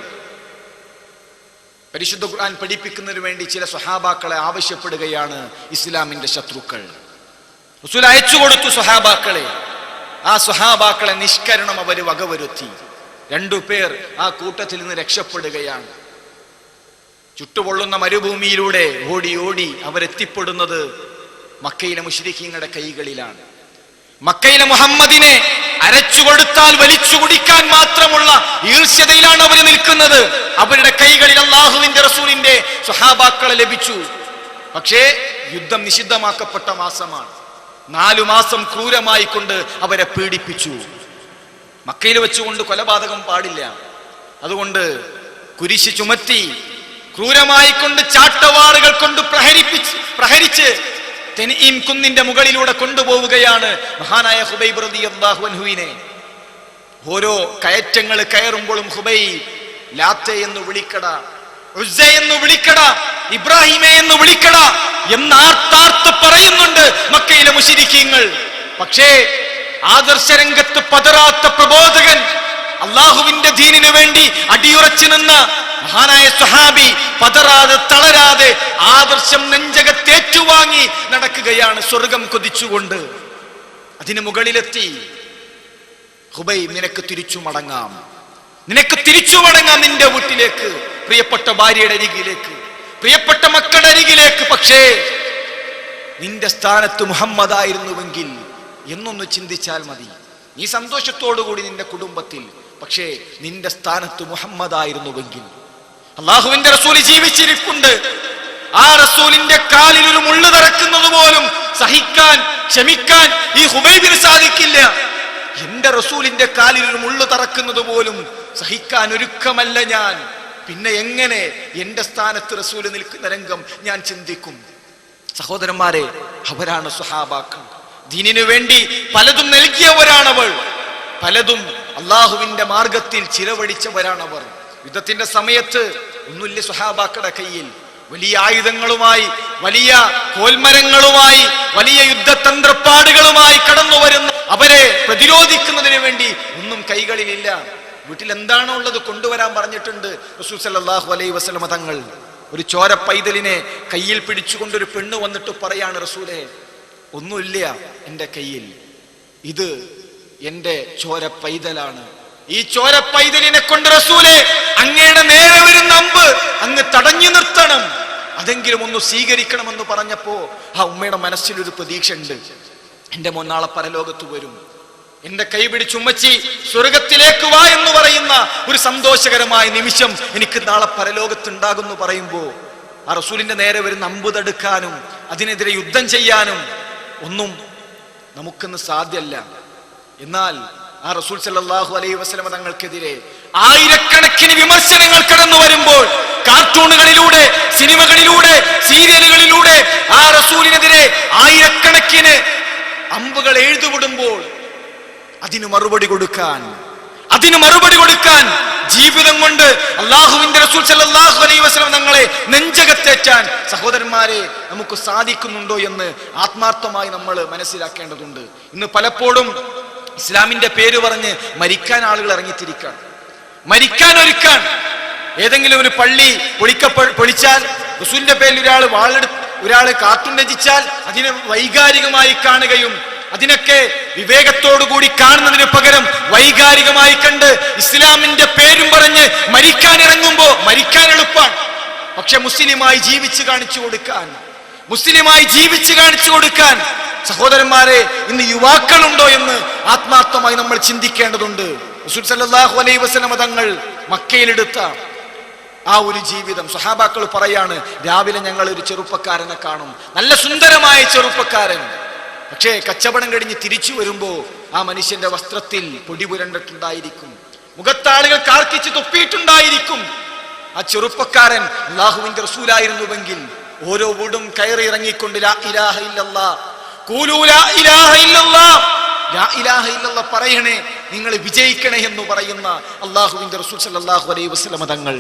പരിശുദ്ധ ഖുർആൻ പഠിപ്പിക്കുന്നതിന് വേണ്ടി ചില സ്വഹാബാക്കളെ ആവശ്യപ്പെടുകയാണ് ഇസ്ലാമിന്റെ ശത്രുക്കൾ. റസൂൽ അയച്ചു കൊടുത്തു സ്വഹാബാക്കളെ. ആ സ്വഹാബാക്കളെ നിഷ്കരണം അവർ വകവരുത്തി. 2 പേർ ആ കൂട്ടത്തിൽ നിന്ന് രക്ഷപ്പെടുകയാണ്. ചുട്ടുപൊള്ളുന്ന മരുഭൂമിയിലൂടെ ഓടി ഓടി അവരെത്തിപ്പെടുന്നത് മക്കയിലെ മുശ്രിക്കീങ്ങളുടെ കൈകളിലാണ്. മക്കയിലെ മുഹമ്മദിനെ അരച്ചു കൊടുത്താൽ വലിച്ചു കുടിക്കാൻ മാത്രമുള്ള ഈർഷ്യതയിലാണ് അവർ നിൽക്കുന്നത്. അവരുടെ കൈകളിൽ അല്ലാഹുവിന്റെ റസൂലിന്റെ സ്വഹാബാക്കളെ ലഭിച്ചു. പക്ഷേ യുദ്ധം നിഷിദ്ധമാക്കപ്പെട്ട മാസമാണ്. 4 മാസം ക്രൂരമായി കൊണ്ട് അവരെ പീഡിപ്പിച്ചു. മക്കയിൽ വെച്ചുകൊണ്ട് കൊലപാതകം പാടില്ല. അതുകൊണ്ട് കുരിശ് ചുമത്തി ക്രൂരമായി കൊണ്ട് ചാട്ടവാറുകൾ കൊണ്ട് പ്രഹരിച്ച് തെനീം കുന്നിന്റെ മുകളിലൂടെ കൊണ്ടുപോവുകയാണ് മഹാനായ ഖുബൈബ് റളിയല്ലാഹു അൻഹുവിനെ. ഓരോ കയറ്റങ്ങൾ കയറുമ്പോഴും ഖുബൈബ് ലാത്തെ എന്ന് വിളിക്കട, ഉസ്സ എന്ന് വിളിക്കട, ഇബ്രാഹിമെ എന്ന് വിളിക്കട എന്ന് ആർത്താർത്ത് പറയുന്നുണ്ട് മക്കയിലെ മുശ്രിക്കീങ്ങൾ. പക്ഷേ ആദർശരംഗത്ത് പതറാത്ത പ്രബോധകൻ, അള്ളാഹുവിന്റെ ദീനിനു വേണ്ടി അടിയുറച്ചു നിന്ന മഹാനായ സ്വഹാബി പതറാതെ തളരാതെ ആദർശം നെഞ്ചകത്തേറ്റുവാങ്ങി നടക്കുകയാണ് സ്വർഗം കൊതിച്ചുകൊണ്ട്. അതിന് മുകളിലെത്തി ഖുബൈബ്, നിനക്ക് തിരിച്ചു മടങ്ങാം, നിനക്ക് തിരിച്ചു മടങ്ങാം നിന്റെ വീട്ടിലേക്ക്, പ്രിയപ്പെട്ട ഭാര്യയുടെ അരികിലേക്ക്, പ്രിയപ്പെട്ട മക്കളുടെ അരികിലേക്ക്. പക്ഷേ നിന്റെ സ്ഥാനത്ത് മുഹമ്മദ് ആയിരുന്നുവെങ്കിൽ എന്നൊന്ന് ചിന്തിച്ചാൽ മതി. നീ സന്തോഷത്തോടുകൂടി നിന്റെ കുടുംബത്തിൽ, പക്ഷേ നിന്റെ സ്ഥാനത്ത് മുഹമ്മദ് ആയിരുന്നുവെങ്കിൽ. അള്ളാഹുവിന്റെ റസൂല് ജീവിച്ചിരിപ്പുണ്ട്. ആ റസൂലിന്റെ കാലിൽ ഒരു മുള്ളു തറക്കുന്നത് പോലും സഹിക്കാൻ ക്ഷമിക്കാൻ ഈ ഖുബൈബിന് സാധിക്കില്ല. എന്റെ റസൂലിന്റെ കാലിൽ ഒരു മുള്ളു തറക്കുന്നത് പോലും സഹിക്കാൻ ഒരുക്കമല്ല ഞാൻ. പിന്നെ എങ്ങനെ എന്റെ സ്ഥാനത്ത് റസൂല് നിൽക്കുന്ന രംഗം ഞാൻ ചിന്തിക്കും? സഹോദരന്മാരെ, അവരാണ് സ്വഹാബാക്കൾ. ദീനിനു വേണ്ടി പലതും നൽകിയവരാണവൾ, പലതും അള്ളാഹുവിന്റെ മാർഗത്തിൽ ചിലവഴിച്ചവരാണവർ. യുദ്ധത്തിന്റെ സമയത്ത് ഒന്നുമില്ല സ്വഹാബാക്കളുടെ കയ്യിൽ. വലിയ ആയുധങ്ങളുമായി, വലിയ കോൽമരങ്ങളുമായി, വലിയ യുദ്ധതന്ത്രപ്പാടുകളുമായി കടന്നു വരുന്ന അവരെ പ്രതിരോധിക്കുന്നതിന് വേണ്ടി ഒന്നും കൈകളിലില്ല. വീട്ടിൽ എന്താണോ ഉള്ളത് കൊണ്ടുവരാൻ പറഞ്ഞിട്ടുണ്ട് റസൂൽ സല്ലല്ലാഹു അലൈഹി വസല്ലം തങ്ങൾ. ഒരു ചോര പൈതലിനെ കയ്യിൽ പിടിച്ചുകൊണ്ടൊരു പെണ്ണ് വന്നിട്ട് പറയാണ്, റസൂലേ, ഒന്നുമില്ല എന്റെ കയ്യിൽ, ഇത് എന്റെ ചോര പൈതലാണ്. ഈ ചോര പൈതലിനെ കൊണ്ട് റസൂലേ അങ്ങയുടെ നേരെ വരുന്ന അമ്പ് അങ്ങ് തടഞ്ഞു നിർത്തണം, അതെങ്കിലും ഒന്ന് സ്വീകരിക്കണമെന്ന് പറഞ്ഞപ്പോ ആ ഉമ്മയുടെ മനസ്സിലൊരു പ്രതീക്ഷ ഉണ്ട്. എന്റെ മോൻ നാളെ പരലോകത്ത് വരും, എന്റെ കൈ പിടിച്ചുമ്മച്ചി സ്വർഗത്തിലേക്ക് വാ എന്ന് പറയുന്ന ഒരു സന്തോഷകരമായ നിമിഷം എനിക്ക് നാളെ പരലോകത്തുണ്ടാകുന്നു പറയുമ്പോ ആ റസൂലിന്റെ നേരെ വരുന്ന അമ്പ് തടുക്കാനും അതിനെതിരെ യുദ്ധം ചെയ്യാനും ഒന്നും നമുക്കിന്ന് സാധ്യമല്ല. എന്നാൽ ആ റസൂൽ സല്ലല്ലാഹു അലൈഹി വസല്ലം തങ്ങൾക്കെതിരെ ആയിരക്കണക്കിന് വിമർശനങ്ങൾ കടന്നു വരുമ്പോൾ, കാർട്ടൂണുകളിലൂടെ, സിനിമകളിലൂടെ, സീരിയലുകളിലൂടെ ആ റസൂലിനെതിരെ ആയിരക്കണക്കിന് അമ്പുകൾ എഴുതുവിടുമ്പോൾ അതിന് മറുപടി കൊടുക്കാൻ ജീവിതം കൊണ്ട് അള്ളാഹുവിന്റെ റസൂൽ സല്ലല്ലാഹു അലൈഹി വസല്ലം തങ്ങളെ നെഞ്ചകത്തേറ്റാൻ സഹോദരന്മാരെ നമുക്ക് സാധിക്കുന്നുണ്ടോ എന്ന് ആത്മാർത്ഥമായി നമ്മൾ മനസ്സിലാക്കേണ്ടതുണ്ട്. ഇന്ന് പലപ്പോഴും ഇസ്ലാമിന്റെ പേര് പറഞ്ഞ് മരിക്കാൻ ആളുകൾ ഇറങ്ങിത്തിരിക്കാൻ, മരിക്കാൻ ഒരുക്കാൻ. ഏതെങ്കിലും ഒരു പള്ളി പൊളിച്ചാൽ, റസൂലിന്റെ പേരിൽ ഒരാള് കാർട്ടൂൺ രചിച്ചാൽ അതിനെ വൈകാരികമായി കാണുകയും അതിനൊക്കെ വിവേകത്തോടുകൂടി കാണുന്നതിന് പകരം വൈകാരികമായി കണ്ട് ഇസ്ലാമിന്റെ പേരും പറഞ്ഞ് മരിക്കാൻ ഇറങ്ങുമ്പോ മരിക്കാൻ എളുപ്പമാണ്. പക്ഷെ മുസ്ലിമായി ജീവിച്ച് കാണിച്ചു കൊടുക്കാൻ സഹോദരന്മാരെ ഇന്ന് യുവാക്കളുണ്ടോ എന്ന് ആത്മാർത്ഥമായി നമ്മൾ ചിന്തിക്കേണ്ടതുണ്ട്. റസൂൽ സല്ലല്ലാഹു അലൈഹി വസല്ലം തങ്ങൾ മക്കയിലെടുത്ത ആ ഒരു ജീവിതം സ്വഹാബാക്കൾ പറയാണ്, രാവിലെ ഞങ്ങൾ ഒരു ചെറുപ്പക്കാരനെ കാണും, നല്ല സുന്ദരമായ ചെറുപ്പക്കാരൻ. പക്ഷേ കച്ചവടം കഴിഞ്ഞ് തിരിച്ചു വരുമ്പോ ആ മനുഷ്യന്റെ വസ്ത്രത്തിൽ പൊടി പുരണ്ടിട്ടുണ്ടായിരിക്കും, മുഖത്താളുകൾ കാർക്കിച്ച് തൊപ്പിയിട്ടുണ്ടായിരിക്കും. ആ ചെറുപ്പക്കാരൻ അല്ലാഹുവിന്റെ റസൂലായിരുന്നുവെങ്കിൽ ഓരോ വീടും കയറി ഇറങ്ങിക്കൊണ്ട് ലാ ഇലാഹ ഇല്ലല്ലാഹ് ഖൂലൂ ലാ ഇലാഹ ഇല്ലല്ലാഹ്, ലാ ഇലാഹ ഇല്ലല്ലാഹ് പറയണേ, നിങ്ങൾ വിജയിക്കണേ എന്ന് പറയുന്ന അല്ലാഹുവിന്റെ റസൂൽ സല്ലല്ലാഹു അലൈഹി വസല്ലം തങ്ങൾ.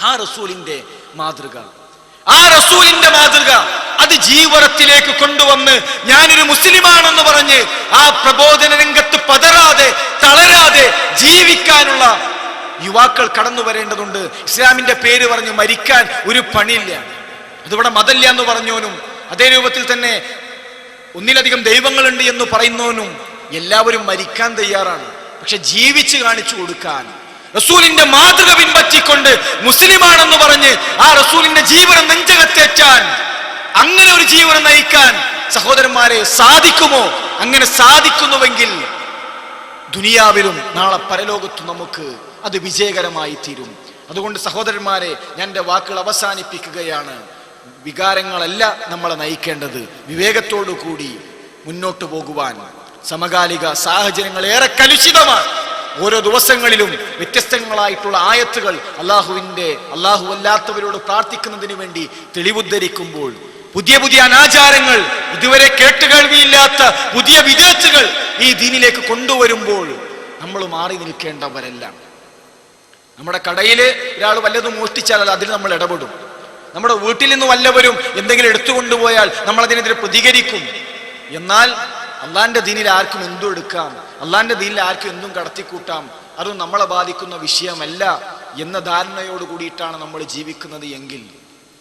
ആ റസൂലിന്റെ മാതൃക അത് ജീവിതത്തിലേക്ക് കൊണ്ടുവന്ന് ഞാനൊരു മുസ്ലിമാണെന്ന് പറഞ്ഞ് ആ പ്രബോധന രംഗത്ത് പതറാതെ തളരാതെ ജീവിക്കാനുള്ള യുവാക്കൾ കടന്നു വരേണ്ടതുണ്ട്. ഇസ്ലാമിന്റെ പേര് പറഞ്ഞ് മരിക്കാൻ ഒരു പണിയില്ല. അതിവിടെ മതല്ല എന്ന് പറഞ്ഞോനും അതേ രൂപത്തിൽ തന്നെ ഒന്നിലധികം ദൈവങ്ങളുണ്ട് എന്ന് പറയുന്നവനും എല്ലാവരും മരിക്കാൻ തയ്യാറാണ്. പക്ഷെ ജീവിച്ച് കാണിച്ചു കൊടുക്കാൻ, റസൂലിന്റെ മാതൃക പിൻപറ്റിക്കൊണ്ട് മുസ്ലിമാണെന്ന് പറഞ്ഞ് ആ റസൂലിന്റെ ജീവനം നെഞ്ചകത്തേറ്റാൻ, അങ്ങനെ ഒരു ജീവനം നയിക്കാൻ സഹോദരന്മാരെ സാധിക്കുമോ? അങ്ങനെ സാധിക്കുന്നുവെങ്കിൽ ദുനിയാവിലും നാളെ പരലോകത്തും നമുക്ക് അത് വിജയകരമായി തീരും. അതുകൊണ്ട് സഹോദരന്മാരെ, ഞാൻ എൻ്റെ വാക്കുകൾ അവസാനിപ്പിക്കുകയാണ്. വികാരങ്ങളല്ല നമ്മളെ നയിക്കേണ്ടത്, വിവേകത്തോടു കൂടി മുന്നോട്ട് പോകുവാൻ. സമകാലിക സാഹചര്യങ്ങൾ ഏറെ കലുഷിതമാണ്. ഓരോ ദിവസങ്ങളിലും വ്യത്യസ്തങ്ങളായിട്ടുള്ള ആയത്തുകൾ അല്ലാഹു അല്ലാത്തവരോട് പ്രാർത്ഥിക്കുന്നതിന് വേണ്ടി തെളിവുദ്ധരിക്കുമ്പോൾ, പുതിയ പുതിയ അനാചാരങ്ങൾ, ഇതുവരെ കേട്ടുകേൾവിയില്ലാത്ത പുതിയ വിദഗ്ധകൾ ഈ ദീനിലേക്ക് കൊണ്ടുവരുമ്പോൾ നമ്മൾ മാറി നിൽക്കേണ്ടവരല്ല. നമ്മുടെ കടയിൽ ഒരാൾ വല്ലതും മോഷ്ടിച്ചാൽ അതിൽ നമ്മൾ ഇടപെടും. നമ്മുടെ വീട്ടിൽ നിന്ന് വല്ലവരും എന്തെങ്കിലും എടുത്തുകൊണ്ടുപോയാൽ നമ്മൾ അതിനെതിരെ പ്രതികരിക്കും. എന്നാൽ അള്ളാന്റെ ദീനിൽ ആർക്കും എന്തും എടുക്കാം, അള്ളാന്റെ ദീനിൽ ആർക്കും എന്തും കടത്തിക്കൂട്ടാം, അതും നമ്മളെ ബാധിക്കുന്ന വിഷയമല്ല എന്ന ധാരണയോട് കൂടിയിട്ടാണ് നമ്മൾ ജീവിക്കുന്നത് എങ്കിൽ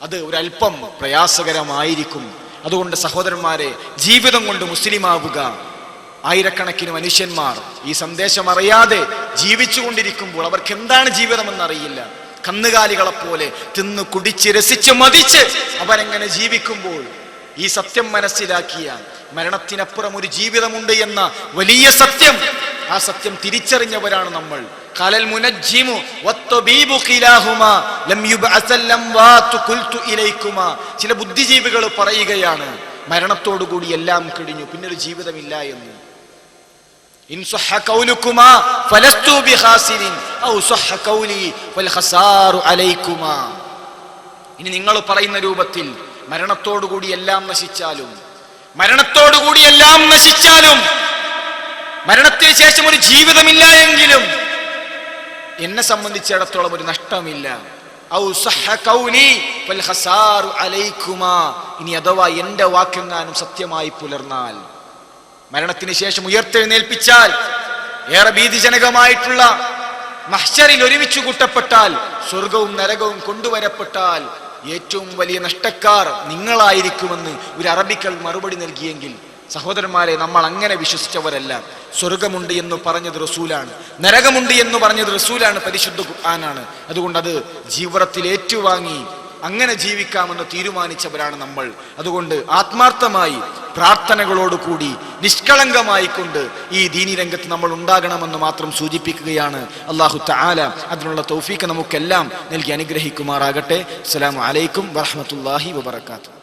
അത് ഒരല്പം പ്രയാസകരമായിരിക്കും. അതുകൊണ്ട് സഹോദരന്മാരെ, ജീവിതം കൊണ്ട് മുസ്ലിമാവുക. ആയിരക്കണക്കിന് മനുഷ്യന്മാർ ഈ സന്ദേശം അറിയാതെ ജീവിച്ചു കൊണ്ടിരിക്കുമ്പോൾ അവർക്ക് എന്താണ് ജീവിതമെന്നറിയില്ല. കന്നുകാലികളെ പോലെ തിന്നു കുടിച്ച് രസിച്ച് മതിച്ച് അവരെങ്ങനെ ജീവിക്കുമ്പോൾ ഈ സത്യം മനസ്സിലാക്കിയ, മരണത്തിനപ്പുറം ഒരു ജീവിതമുണ്ട് എന്ന വലിയ സത്യം, ആ സത്യം തിരിച്ചറിഞ്ഞവരാണ് നമ്മൾ. ഖലൽ മുനജ്ജിമു വത്തബീബു ഖിലാഹുമാ ലം യുബഅസല്ലം വാതു ഖുൽതു ഇലൈകുമാ. ചില ബുദ്ധിജീവികൾ പറയുകയാണ്, മരണത്തോടു കൂടി എല്ലാം കഴിഞ്ഞു, പിന്നൊരു ജീവിതമില്ല എന്ന്. ഇൻ സഹ ഖൗലുകുമാ ഫലസ്തു ബിഖാസിരിൻ ഔ സഹ ഖൗലി ഫൽ ഖസാറു അലൈകുമാ. ഇനി നിങ്ങൾ പറയുന്ന രൂപത്തിൽ മരണത്തോടുകൂടി എല്ലാം നശിച്ചാലും, മരണത്തോടുകൂടി എല്ലാം നശിച്ചാലും, മരണത്തിന് ശേഷം ഒരു ജീവിതമില്ല എങ്കിലും എന്നെ സംബന്ധിച്ചിടത്തോളം ഒരു നഷ്ടമില്ല. ഔ സഹ ഖൗലി ഫൽ ഖസാറു അലൈകുമാ. ഇനി അഥവാ എന്റെ വാക്കെങ്ങാനും സത്യമായി പുലർന്നാൽ, മരണത്തിന് ശേഷം ഉയർത്തെഴുന്നേൽപ്പിച്ചാൽ, ഏറെ ഭീതിജനകമായിട്ടുള്ള മഹ്ശറിൽ ഒരുമിച്ച് കൂട്ടപ്പെട്ടാൽ, സ്വർഗവും നരകവും കൊണ്ടുവരപ്പെട്ടാൽ ഏറ്റവും വലിയ നഷ്ടക്കാർ നിങ്ങളായിരിക്കുമെന്ന് ഒരു അറബികൾ മറുപടി നൽകിയെങ്കിൽ, സഹോദരന്മാരെ, നമ്മൾ അങ്ങനെ വിശ്വസിച്ചവരല്ല. സ്വർഗമുണ്ട് എന്ന് പറഞ്ഞത് റസൂലാണ്, നരകമുണ്ട് എന്ന് പറഞ്ഞത് റസൂലാണ്, പരിശുദ്ധ ഖുർആനാണ്. അതുകൊണ്ട് അത് ജീവിതത്തിൽ ഏറ്റുവാങ്ങി അങ്ങനെ ജീവിക്കാമെന്ന് തീരുമാനിച്ചവരാണ് നമ്മൾ. അതുകൊണ്ട് ആത്മാർത്ഥമായി പ്രാർത്ഥനകളോടുകൂടി നിഷ്കളങ്കമായി കൊണ്ട് ഈ ദീനി രംഗത്ത് നമ്മൾ ഉണ്ടാകണമെന്ന് മാത്രം സൂചിപ്പിക്കുകയാണ്. അല്ലാഹു തആല അതിനുള്ള തൗഫീഖ് നമുക്കെല്ലാം നൽകി അനുഗ്രഹിക്കുമാറാകട്ടെ. അസ്സലാമു അലൈക്കും വറഹ്മത്തുള്ളാഹി വബറകാതുഹു.